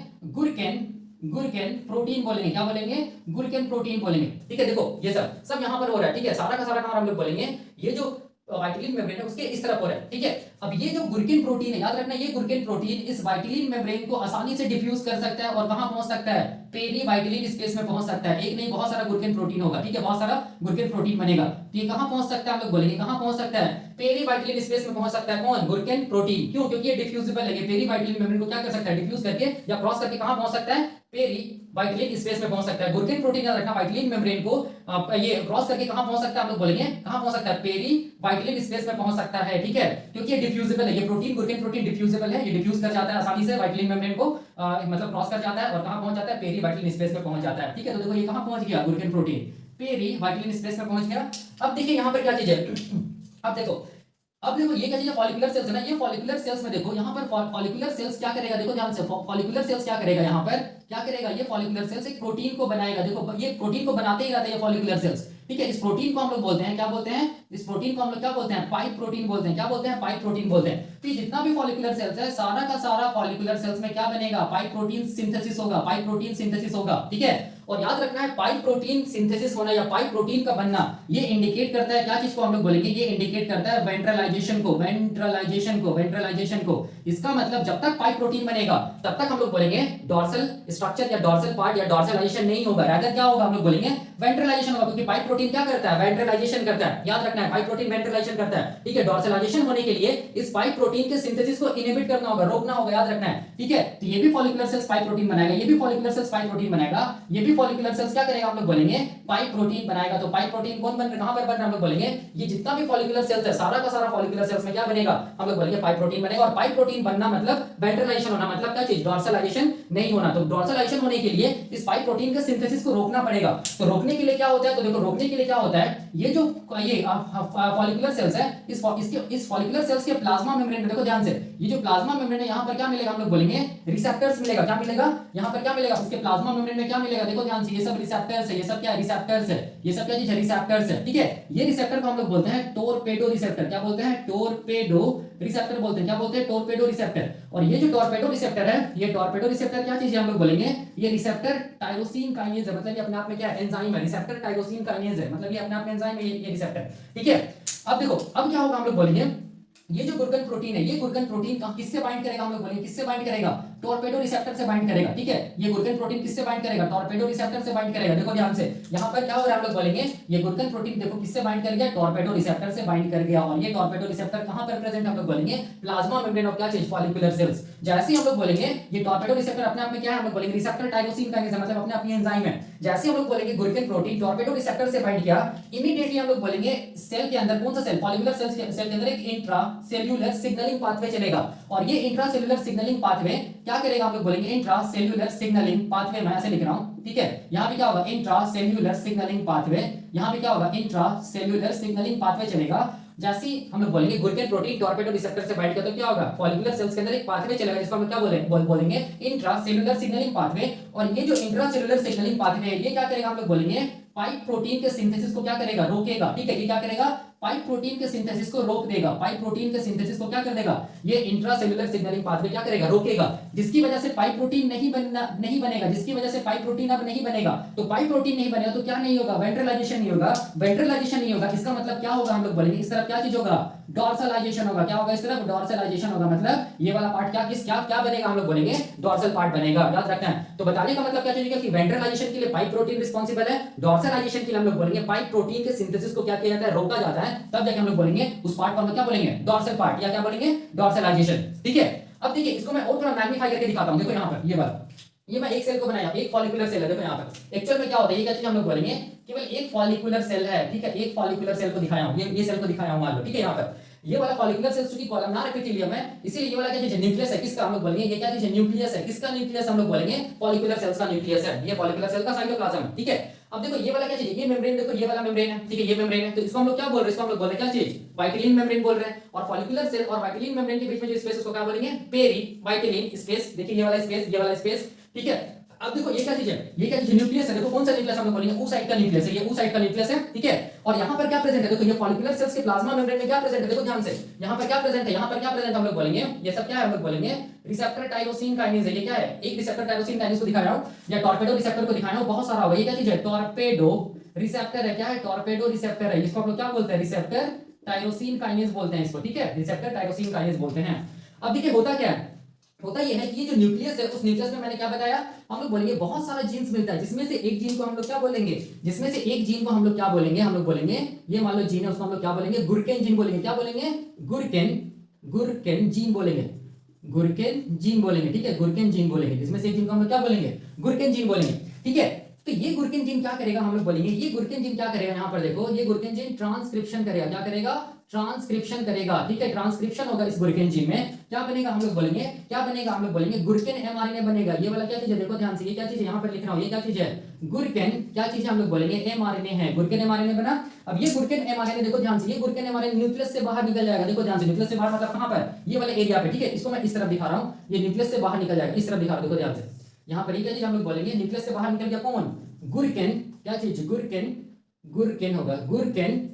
गुरकेन प्रोटीन बोलेंगे, क्या बोलेंगे, गुरकेन प्रोटीन बोलेंगे, ठीक है। देखो ये सब यहाँ पर हो रहा है, ठीक है, सारा का सारा काम हम लोग बोलेंगे, ये जो वाइटिलिन मेम्ब्रेन है उसके इस तरफ हो रहा है, ठीक है। अब ये जो गुरकेन प्रोटीन है, याद रखना, ये गुरकेन प्रोटीन इस वाइटिलिन मेम्ब्रेन को आसानी से डिफ्यूज कर सकता है, और कहां पहुंच सकता है, पेरी वाइटिलिन स्पेस में पहुंच सकता है। एक नहीं बहुत सारा गुरकेन प्रोटीन होगा, ठीक है, बहुत सारा गुरकेन प्रोटीन बनेगा, तो ये कहां पहुंच सकता है, हम लोग बोलेंगे कहां पहुंच सकता है, पेरी वाइटिलिन स्पेस में पहुंच सकता है, कौन, गुरकेन प्रोटीन। क्यों, क्योंकि ये डिफ्यूजिबल है, ये पेरी वाइटिलिन मेम्ब्रेन को क्या कर सकता है, डिफ्यूज करके या क्रॉस करके कहां पहुंच सकता है, पेरी वाइटिलिन स्पेस में पहुंच सकता है। गुरकिन प्रोटीन याद रखना, वाइटिलिन मेम्ब्रेन को ये क्रॉस करके कहां पहुंच सकता है, हम लोग बोलेंगे कहां पहुंच सकता है, पेरी वाइटिलिन स्पेस में पहुंच सकता है, ठीक है, क्योंकि ये डिफ्यूजिबल है, ये प्रोटीन गुरकिन प्रोटीन डिफ्यूजिबल है, ये डिफ्यूज कर जाता है आसानी से वाइटिलिन मेम्ब्रेन को, मतलब क्रॉस कर जाता है और कहां पहुंच जाता है, पेरी वाइटिलिन स्पेस में पहुंच जाता है, ठीक है। तो देखो ये कहां पहुंच गया, गुरकिन प्रोटीन पेरी वाइटिलिन स्पेस में पहुंच गया। अब देखिए यहां पर क्या चीज है अब देखो ये क्या चीज है, फॉलिकुलर सेल्स है ना, ये फॉलिकुलर सेल्स में देखो यहाँ पर फॉलिकुलर सेल्स क्या करेगा, देखो ध्यान से, फॉलिकुलर सेल्स क्या करेगा, यहाँ पर क्या करेगा, ये फॉलिकुलर सेल्स एक प्रोटीन को बनाएगा, देखो ये प्रोटीन को बनाते ही रहते हैं ये फॉलिकुलर सेल्स, ठीक है। इस प्रोटीन को हम लोग बोलते हैं, क्या बोलते हैं, इस प्रोटीन को हम लोग क्या बोलते हैं, पाइप प्रोटीन बोलते हैं, क्या बोलते हैं, पाइप प्रोटीन बोलते हैं। तो जितना भी फॉलिकुलर सेल्स है, सारा का सारा फॉलिकुलर सेल्स में क्या बनेगा, पाइप प्रोटीन सिंथेसिस होगा, पाइप प्रोटीन सिंथेसिस होगा, ठीक है। और याद रखना है, पाइप प्रोटीन सिंथेसिस होना या पाइप प्रोटीन का बनना, ये इंडिकेट करता है क्या चीज को हम लोग बोलेंगे, ये इंडिकेट करता है वेंट्रलाइजेशन को, वेंट्रलाइजेशन को। इसका मतलब जब तक पाइप प्रोटीन बनेगा तब तक हम लोग बोलेंगे डॉर्सल स्ट्रक्चर या डॉर्सल पार्ट या डॉर्सलाइजेशन नहीं होगा, रादर क्या होगा, हम लोग बोलेंगे वेंट्रलाइजेशन होगा, क्योंकि पाइप प्रोटीन क्या करता है, वेंट्रलाइजेशन करता है, याद रखना है, पाइप प्रोटीन वेंट्रलाइजेशन करता है, ठीक है। डॉर्सलाइजेशन होने के लिए इस पाइप प्रोटीन के सिंथेसिस को इनहिबिट करना होगा, रोकना होगा, याद रखना है, ठीक है। तो ये भी फॉलिकुलर सेल्स पाइप प्रोटीन बनाएगा, ये भी फॉलिकुलर सेल्स पाइप प्रोटीन बनाएगा, ये भी फॉलिकुलर सेल्स क्या करेगा, हम लोग बोलेंगे पाइप प्रोटीन बनाएगा। तो पाइप प्रोटीन कौन बन रहा है, कहां पर बन रहा है, हम लोग बोलेंगे ये जितना भी फॉलिकुलर सेल्स है, सारा का सारा फॉलिकुलर सेल्स में क्या बनेगा, हम लोग बोलेंगे पाइप प्रोटीन बनेगा। और पाइप प्रोटीन बनना मतलब वेंट्रलाइजेशन होना, मतलब क्या चीज, डॉर्सलाइजेशन नहीं होना। तो डॉर्सलाइजेशन होने के लिए इस पाइप प्रोटीन के सिंथेसिस को रोकना पड़ेगा। तो रोकने के लिए क्या होता है, तो देखो रोकने के लिए क्या होता है, ये जो ये फॉलिकुलर सेल्स है, इस फॉलिकुलर सेल्स के प्लाज्मा मेम्ब्रेन में देखो ध्यान से, ये जो प्लाज्मा मेम्ब्रेन है, यहाँ पर क्या मिलेगा, हम लोग बोलेंगे रिसेप्टर्स मिलेगा, क्या मिलेगा, यहाँ पर क्या मिलेगा, उसके प्लाज्मा मेम्ब्रेन में क्या मिलेगा, देखो ध्यान से, ये सब रिसेप्टर्स है, ये सब क्या है, रिसेप्टर्स है, ये सब क्या चीज है, रिसेप्टर्स है, ठीक है। ये रिसेप्टर को हम लोग बोलते हैं टोरपेडो रिसेप्टर, क्या बोलते हैं, टोरपेडो रिसेप्टर बोलते हैं, क्या बोलते हैं, टोरपेडो रिसेप्टर। और ये जो टोरपेडो रिसेप्टर है, ये टोरपेडो रिसेप्टर क्या चीज है, हम लोग बोलेंगे ये रिसेप्टर टायरोसिन काइनेज है, मतलब ये अपने आप में क्या है, एंजाइम है, रिसेप्टर टायरोसिन काइनेज है, मतलब ये अपने आप में एंजाइम है, ये रिसेप्टर, ठीक है। अब देखो अब क्या होगा, हम लोग बोलेंगे ये जो गुरकन प्रोटीन है, ये गुरकन प्रोटीन किससे बाइंड करेगा, हम लोग बोलेंगे किससे बाइंड करेगा, टॉर्पेडो रिसेप्टर से बाइंड करेगा, ठीक है। ये गुरकन प्रोटीन किससे बाइंड करेगा, टॉर्पेडो रिसेप्टर से बाइंड करेगा। देखो ध्यान से, यहाँ पर क्या हो रहा है, हम लोग बोलेंगे ये गुरकन प्रोटीन देखो किससे बाइंड कर गया, टॉर्पेडो रिसेप्टर से बाइंड कर गया। और ये टॉर्पेडो रिसेप्टर कहां पर प्रेजेंट, हम लोग बोलेंगे प्लाज्मा मेम्ब्रेन ऑफ क्या चीज, फॉलिकुलर सेल्स। जैसे ही हम लोग बोलेंगे ये टॉर्पेडो रिसेप्टर अपने आप में क्या है, हम लोग बोलेंगे रिसेप्टर टायरोसिन काइनेज, मतलब अपने आप में एंजाइम है। जैसे हम लोग बोलेंगे गुरकन प्रोटीन टॉर्पेडो रिसेप्टर से बाइंड किया, इमीडिएटली हम लोग बोलेंगे सेल के अंदर, कौन सा सेल, फॉलिकुलर सेल के अंदर एक इंट्रा सेल्यूलर सिग्नलिंग पाथवे चलेगा। और ये इंट्रा सेल्यूलर सिग्नलिंग पाथवे क्या करेगा, हम लोग बोलेंगे इंट्रा सेल्यूलर सिग्नलिंग पाथवे, मैं ऐसे लिख रहा हूं, ठीक है। यहां पे क्या होगा, इंट्रा सेल्यूलर सिग्नलिंग पाथवे, यहां पे क्या होगा, इंट्रा सेल्यूलर सिग्नलिंग पाथवे चलेगा। जैसे हम लोग बोलेंगे गुरकन प्रोटीन टॉर्पेडो रिसेप्टर से बाइंड करता है, तो क्या होगा, फॉलिकुलर सेल्स के अंदर एक पाथवे चलेगा, जिसको हम क्या बोलेंगे इंट्रा सेल्यूलर सिग्नलिंग पाथवे। और ये जो इंट्रा सेल्यूलर सिग्नलिंग पाथवे है, ये क्या करेगा, हम लोग बोलेंगे पाइप प्रोटीन के सिंथेसिस को क्या करेगा, रोकेगा, ठीक है। ये क्या करेगा, पाइप प्रोटीन के सिंथेसिस को रोक देगा, पाइप प्रोटीन के सिंथेसिस को क्या कर देगा, ये इंट्रासेल्युलर सिग्नलिंग पाथवे क्या करेगा, रोकेगा, जिसकी वजह से पाइप प्रोटीन नहीं बनेगा, जिसकी वजह से पाइप प्रोटीन अब नहीं बनेगा। तो पाइप प्रोटीन नहीं बनेगा तो क्या नहीं होगा, वेंट्रलाइजेशन नहीं होगा, वेंट्रलाइजेशन नहीं होगा, इसका मतलब क्या होगा, हम लोग बोलेंगे इस तरफ क्या चीज होगा, डॉर्सलाइजेशन होगा। क्या होगा, इस तरफ डॉर्सलाइजेशन होगा, मतलब ये वाला पार्ट क्या बनेगा, हम लोग बोलेंगे डॉर्सल पार्ट बनेगा, याद रखना है। तो बताने का मतलब क्या चीज है कि वेंट्रलाइजेशन के लिए पाइप प्रोटीन रिस्पांसिबल है, डॉर्सलाइजेशन के लिए हम लोग बोलेंगे पाइप प्रोटीन के सिंथेसिस को क्या किया जाता है, रोका जाता है, तब जाके हम लोग बोलेंगे उस पार्ट को हम क्या बोलेंगे, डॉर्सल पार्ट, या क्या बोलेंगे, डॉर्सलाइजेशन, ठीक है। अब देखिए इसको मैं और थोड़ा मैग्नीफाई करके दिखाता हूं। देखो यहां पर ये वाला, ये मैं एक सेल को बनाया, एक फॉलिकुलर सेल है, देखो यहां पर एक्चुअल में क्या होता है, ये क्या चीज हम लोग बोलेंगे, केवल एक फॉलिकुलर सेल है, ठीक है, एक फॉलिकुलर सेल को दिखाया हूं, ये सेल को दिखाया हूं मान लो, ठीक है। यहां पर ये वाला फॉलिकुलर सेल चूंकि कॉलमनार एपिथेलियम है, इसीलिए ये वाला क्या चीज है, न्यूक्लियस है, किसका हम लोग बोलेंगे, ये क्या चीज है, न्यूक्लियस है, किसका न्यूक्लियस हम लोग बोलेंगे, फॉलिकुलर सेल्स का न्यूक्लियस है, ये फॉलिकुलर सेल का साइटोप्लाज्म, ठीक है। अब देखो ये वाला क्या चीज है, ये मेम्ब्रेन, देखो ये वाला मेम्ब्रेन है, ठीक है, ये मेम्ब्रेन है, तो इसको हम लोग क्या बोल रहे हैं, इसको हम लोग बोल रहे हैं क्या चीज, वाइटिलिन मेम्ब्रेन बोल रहे हैं। और फॉलिकुलर सेल और वाइटिलिन मेम्ब्रेन के बीच में जो स्पेस उसको क्या बोलेंगे, पेरी वाइटिलिन स्पेस, देखिए ये वाला स्पेस, ये वाला स्पेस, ठीक है। अब देखो ये क्या चीज है, ये क्या चीज है, न्यूक्लियस है, देखो कौन सा न्यूक्लियस हम लोग बोलेंगे, ओ साइड का न्यूक्लियस है, ये ओ साइड का न्यूक्लियस है, ठीक है। और यहां पर क्या प्रेजेंट है, देखो ये फॉलिकुलर सेल्स के प्लाज्मा मेम्ब्रेन में क्या प्रेजेंट है, देखो ध्यान से, यहां पर क्या प्रेजेंट है, यहां पर क्या प्रेजेंट हम लोग बोलेंगे, ये सब क्या है, हम लोग बोलेंगे रिसेप्टर टायरोसिन काइनेज है, ये क्या है, एक रिसेप्टर टायरोसिन काइनेज को दिखा रहा हूं, या टॉर्पेडो रिसेप्टर को दिखाया हूं, बहुत सारा होगा, ये क्या चीज है, टॉर्पेडो रिसेप्टर है, क्या है, टॉर्पेडो रिसेप्टर है, इसको हम लोग क्या बोलते हैं, रिसेप्टर टायरोसिन काइनेज बोलते हैं इसको, ठीक है, रिसेप्टर टायरोसिन काइनेज बोलते हैं। अब देखिए होता क्या है, होता यह है कि ये जो न्यूक्लियस है, उस न्यूक्लियस में मैंने क्या बताया, हम लोग बोलेंगे बहुत सारा जीन्स मिलता है, जिसमें से एक जीन को हम लोग क्या बोलेंगे, जिसमें से एक जीन को हम लोग क्या बोलेंगे, हम लोग बोलेंगे ये मान लो जीन है, उसको हम लोग क्या बोलेंगे, गुरकेन जीन बोलेंगे, क्या बोलेंगे, गुरकेन जीन बोलेंगे, गुरकेन जीन बोलेंगे, ठीक है, गुरकेन जीन बोलेंगे। इसमें से एक जीन को हम लोग क्या बोलेंगे, गुरकेन जीन बोलेंगे, ठीक है। तो ये गुरकेन जीन क्या करेगा, हम लोग बोलेंगे ये गुरकेन जीन क्या करेगा, यहाँ पर देखो ये गुरकेन जीन ट्रांसक्रिप्शन करेगा, क्या करेगा, ट्रांसक्रिप्शन करेगा, ठीक है, ट्रांसक्रिप्शन होगा इस गुरकेन जीन में। क्या बनेगा, हम लोग बोलेंगे क्या बनेगा, हम लोग बोलेंगे गुरकेन एमआरएनए बनेगा। ये वाला क्या चीज है, देखो ध्यान से, ये क्या चीज है, यहाँ पर लिख रहा हूँ, ये क्या चीज है, गुरकेन क्या चीज है, हम लोग बोलेंगे एमआरएनए है, गुरकेन एमआरएनए बना। अब ये गुरकेन एमआरएनए देखो ध्यान से, ये गुरकेन एमआरएनए न्यूक्लियस से बाहर निकल जाएगा, देखो ध्यान से, न्यूक्लियस से बाहर मतलब कहां पर, ये वाले एरिया पे, ठीक है। इसको मैं इस तरफ दिखा रहा हूं, ये न्यूक्लियस से बाहर निकल जाएगा, इस तरफ दिखा रहा हूं, देखो ध्यान से, यहाँ पर ये क्या चीज हम लोग बोलेंगे, न्यूक्लियस से बाहर निकल गया कौन, गुरकेन, क्या चीज, गुरकेन, गुरकेन होगा, गुरकेन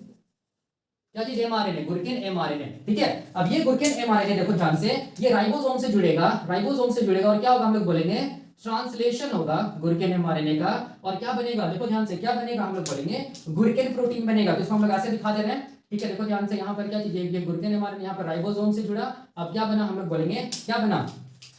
क्या चीज, एमआरएनए, गुरकेन एमआरएनए, ठीक है। अब ये गुरकेन एमआरएनए देखो ध्यान से, ये राइबोसोम से जुड़ेगा, राइबोसोम से जुड़ेगा, और क्या होगा, हम लोग बोलेंगे ट्रांसलेशन होगा गुरकेन एमआरएनए का, और क्या बनेगा, देखो ध्यान से, क्या बनेगा, हम लोग बोलेंगे गुरकेन प्रोटीन बनेगा। तो इसको हम लोग ऐसे दिखा दे रहे हैं, ठीक है। देखो ध्यान से, यहाँ पर क्या चीज है, ये गुरकेन एमआरएनए यहाँ पर राइबोसोम से जुड़ा, अब क्या बना, हम लोग बोलेंगे क्या बना,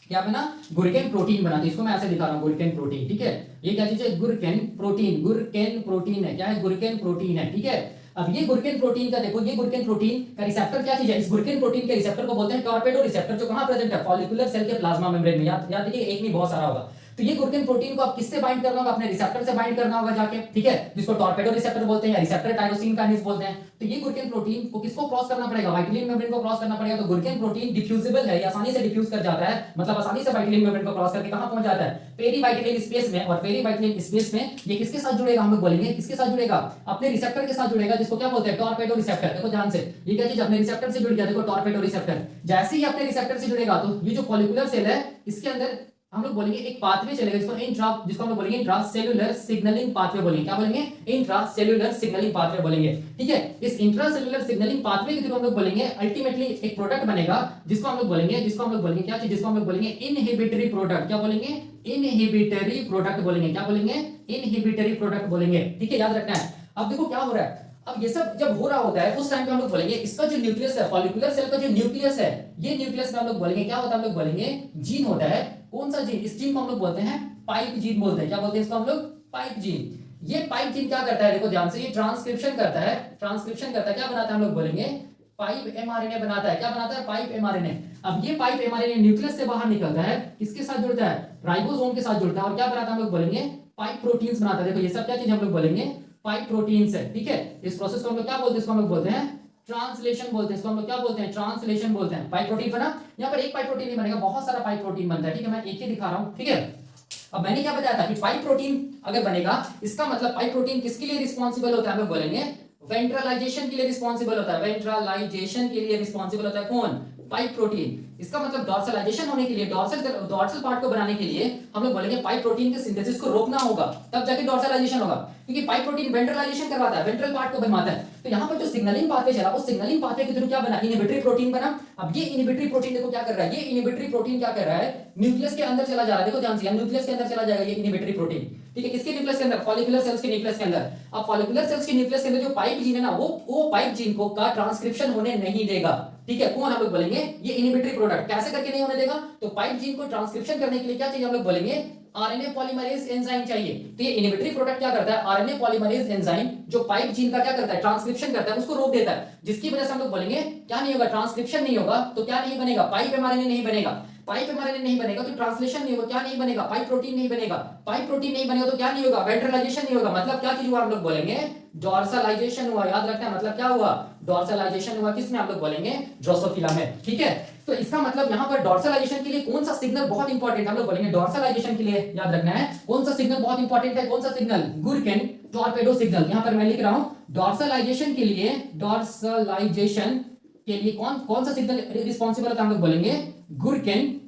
क्या बना, गुरकेन प्रोटीन बना। तो इसको मैं ऐसे दिखा रहा हूँ, गुरकेन प्रोटीन, ठीक है। ये क्या चीज है, गुरकेन प्रोटीन, गुरकेन प्रोटीन है, क्या है, गुरकेन प्रोटीन है, ठीक है। अब ये गुरकेन प्रोटीन का देखो, ये गुरकेन प्रोटीन का रिसेप्टर क्या चीज है, इस गुरकेन प्रोटीन के रिसेप्टर को बोलते हैं टॉर्पेडो रिसेप्टर, जो कहां प्रेजेंट है, फॉलिकुलर सेल के प्लाज्मा मेम्ब्रेन में। याद देखिए, एक नहीं बहुत सारा होगा। तो ये गुरकेन प्रोटीन को आप किससे बाइंड करना होगा, अपने रिसेप्टर से बाइंड करना होगा जाके, ठीक है, जिसको टॉर्पेडो रिसेप्टर बोलते हैं या रिसेप्टर टायरोसिन काइनेस बोलते हैं। तो ये गुरकेन प्रोटीन को किसको क्रॉस करना पड़ेगा, वाइटिलिन मेम्ब्रेन को क्रॉस करना पड़ेगा। तो गुरकेन प्रोटीन डिफ्यूजिबल है, आसानी से डिफ्यूज कर जाता है, मतलब आसानी से वाइटिलिन मेम्ब्रेन को क्रॉस करके कहां पहुंच जाता है, पेरीवाइटिलिन स्पेस में। और पेरीवाइटिलिन स्पेस में ये किसके साथ जुड़ेगा, हम लोग बोलेंगे किसके साथ जुड़ेगा, अपने रिसेप्टर के साथ जुड़ेगा, जिसको क्या बोलते हैं, टॉर्पेडो रिसेप्टर। देखो ध्यान से, ये क्या चीज अपने रिसेप्टर से जुड़ गया, देखो टॉर्पेडो रिसेप्टर। जैसे ही अपने रिसेप्टर से जुड़ेगा, तो ये जो फॉलिकुलर सेल है, इसके अंदर हम लोग बोलेंगे एक पाथवे चलेगा, जिसको हम लोग बोलेंगे इंट्रासेल्युलर सिग्नलिंग पाथवे बोलेंगे, क्या बोलेंगे, इंट्रासेल्युलर सिग्नलिंग पाथवे बोलेंगे, ठीक है। इस इंट्रासेल्युलर सिग्नलिंग पाथवे के थ्रू हम लोग बोलेंगे अल्टीमेटली एक प्रोडक्ट बनेगा, जिसको हम लोग बोलेंगे क्या चीज, जिसको हम लोग बोलेंगे इनहिबिटरी प्रोडक्ट, क्या बोलेंगे, इनहिबिटरी प्रोडक्ट बोलेंगे, क्या बोलेंगे, इनहिबिटरी प्रोडक्ट बोलेंगे, ठीक है, याद रखना है। अब देखो क्या हो रहा है, अब ये सब जब हो रहा होता है, उस टाइम पे हम लोग बोलेंगे इसका जो न्यूक्लियस है, फॉलिकुलर सेल का जो न्यूक्लियस है, ये न्यूक्लियस में हम लोग बोलेंगे क्या होता है, हम लोग बोलेंगे जीन होता है। कौन सा जीन, इस जीन को हम लोग बोलते हैं पाइप जीन बोलते हैं, क्या बोलते हैं इसको हम लोग, पाइप जीन। ये पाइप जीन क्या करता है, देखो ध्यान से, ये ट्रांसक्रिप्शन करता है, ट्रांसक्रिप्शन करता है, क्या बनाता है, हम लोग बोलेंगे पाइप एमआरएनए बनाता है, क्या बनाता है, पाइप एमआरएनए। अब ये पाइप एमआरएनए न्यूक्लियस से बाहर निकलता है, किसके साथ जुड़ता है, राइबोसोम के साथ जुड़ता है, और क्या बनाता है, हम लोग बोलेंगे पाइप प्रोटीन्स बनाता है। देखो ये सब क्या चीज हम लोग बोलेंगे, पाइप प्रोटीन्स है, ठीक है। इस प्रोसेस को हम लोग क्या बोलते हैं, इसको हम लोग बोलते हैं ट्रांसलेशन बोलते हैं, इसको हम लोग क्या बोलते हैं, ट्रांसलेशन बोलते हैं। पाइप प्रोटीन बना, यहाँ पर एक पाइप प्रोटीन नहीं बनेगा, बहुत सारा पाइप प्रोटीन बनता है, ठीक है, मैं एक ही दिखा रहा हूँ, ठीक है। अब मैंने क्या बताया था कि पाइप प्रोटीन अगर बनेगा, इसका मतलब पाइप प्रोटीन किसके लिए रिस्पॉन्सिबल होता है, हम लोग बोलेंगे वेंट्रलाइजेशन के लिए रिस्पॉन्सिबल होता है, वेंट्रलाइजेशन के लिए रिस्पॉन्सिबल होता है कौन, पाइप प्रोटीन। इसका मतलब डॉर्सलाइजेशन होने के लिए, डॉर्सल पार्ट को बनाने के लिए हम लोग बोलेंगे पाइप प्रोटीन के सिंथेसिस को रोकना होगा, तब जाके डॉर्सलाइजेशन होगा, क्योंकि पाइप प्रोटीन वेंट्रलाइजेशन करवाता है, वेंट्रल पार्ट को बनवाता है। तो यहाँ पर जो सिग्नलिंग पाथवे चला, वो सिग्नलिंग पाथवे के थ्रू क्या बना, इनहिबिटरी प्रोटीन बना। अब ये इनहिबिटरी प्रोटीन देखो क्या कर रहा है, ये इनहिबिटरी प्रोटीन क्या कर रहा है, न्यूक्लियस के अंदर चला जा रहा है, देखो ध्यान से, न्यूक्लियस के अंदर चला जाएगा ये इनहिबिटरी प्रोटीन, ठीक है, किसके न्यूक्लियस के अंदर, फॉलिकुलर सेल्स के न्यूक्लियस के अंदर। अब फॉलिकुलर सेल्स के न्यूक्लियस के अंदर जो पाइप जीन है ना, वो पाइप जीन को का ट्रांसक्रिप्शन होने नहीं देगा, ठीक है। कौन, हम लोग बोलेंगे ये इनहिबिटरी प्रोडक्ट, कैसे करके नहीं होने देगा, तो पाइप जीन को ट्रांसक्रिप्शन करने के लिए क्या चाहिए, हम लोग बोलेंगे आरएनए पॉलीमरेज एंजाइम चाहिए। तो ये इनहिबिटरी प्रोडक्ट क्या करता है, आरएनए पॉलीमरेज एंजाइम, जो पाइप जीन का क्या करता है, ट्रांसक्रिप्शन करता है, उसको रोक देता है, जिसकी वजह से हम लोग बोलेंगे क्या नहीं होगा, ट्रांसक्रिप्शन नहीं होगा, तो क्या नहीं बनेगा, पाइप एमआरएनए नहीं बनेगा। पाइप एमआरएनए नहीं बनेगा तो ट्रांसलेशन नहीं होगा, क्या नहीं बनेगा, पाइप प्रोटीन नहीं बनेगा। पाइप प्रोटीन नहीं बनेगा तो क्या नहीं होगा, वेंट्रलाइजेशन नहीं होगा। मतलब क्या चीज हुआ, हम लोग बोलेंगे डॉर्सलाइजेशन हुआ। याद रखना है, मतलब क्या हुआ, डॉर्सलाइजेशन हुआ, किसमें, हम लोग बोलेंगे ड्रोसोफिला में, ठीक है। तो इसका मतलब यहाँ पर डॉर्सलाइजेशन के लिए कौन सा सिग्नल बहुत इंपॉर्टेंट, हम लोग बोलेंगे डॉर्सलाइजेशन के लिए याद रखना है कौन सा सिग्नल बहुत इंपॉर्टेंट है, कौन सा सिग्नल, गुरकेन टॉर्पेडो सिग्नल। यहाँ पर मैं लिख रहा हूं डॉर्सलाइजेशन के लिए, डॉर्सलाइजेशन के लिए कौन सा सिग्नल रिस्पॉन्सिबल है, हम लोग बोलेंगे gurken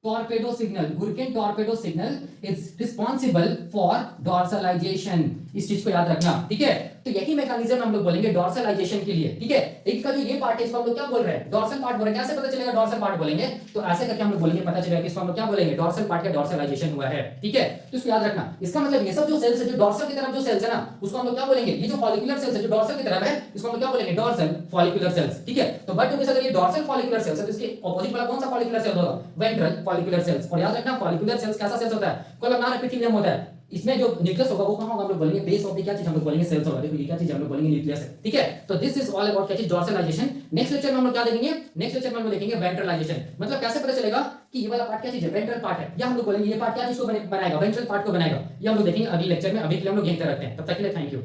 torpedo signal. Gurken torpedo signal is responsible for dorsalisation. इस चीज को याद रखना, ठीक है। तो यही मैकेनिज्म हम लोग बोलेंगे डॉर्सलाइजेशन के लिए, ठीक है। एक का जो ये पार्ट है, इसको हम लोग क्या बोल रहे हैं, डॉर्सल पार्ट बोल रहे हैं। कैसे पता चलेगा डॉर्सल पार्ट बोलेंगे, तो ऐसे करके हम लोग बोलेंगे, पता चलेगा कि इसको हम लोग क्या बोलेंगे, डॉर्सल पार्ट का डॉर्सलाइजेशन हुआ है, ठीक है। तो इसको याद रखना। इसका मतलब ये सब जो सेल्स है, जो डॉर्सल की तरफ जो सेल्स है ना, उसको हम लोग क्या बोलेंगे, ये जो फॉलिकुलर सेल्स है जो डॉर्सल की तरफ है, इसको हम लोग क्या बोलेंगे, डॉर्सल फॉलिकुलर सेल्स, ठीक है। तो बट अगर ये डॉर्सल फॉलिकुलर सेल्स है, तो इसके ऑपोजिट वाला कौन सा फॉलिकुलर सेल होगा, वेंट्रल फॉलिकुलर सेल्स। और याद रखना फॉलिकुलर सेल्स कैसा सेल्स होता है, कोलमनार एपिथेलियम होता है। इसमें जो न्यूक्लियस होगा वो कहां होगा हम लोग बोलेंगे बेस ऑफ द क्या चीज हम लोग बोलेंगे सेल्स होगा। देखो ये क्या चीज हम लोग बोलेंगे न्यूक्लियस है, ठीक है। तो दिस इज ऑल अबाउट क्या चीज डॉर्सलाइजेशन। नेक्स्ट लेक्चर में हम लोग क्या देखेंगे, नेक्स्ट लेक्चर में हम लोग देखेंगे वेंट्रलाइजेशन। मतलब कैसे पता चलेगा कि ये वाला पार्ट क्या चीज है, वेंट्रल पार्ट है, या हम लोग बोलेंगे ये पार्ट क्या चीज को बनाएगा, वेंट्रल पार्ट को बनाएगा। ये हम लोग देखेंगे अगले लेक्चर में। अभी के लिए हम लोग यहीं तक रखते हैं, तब तक के लिए थैंक यू।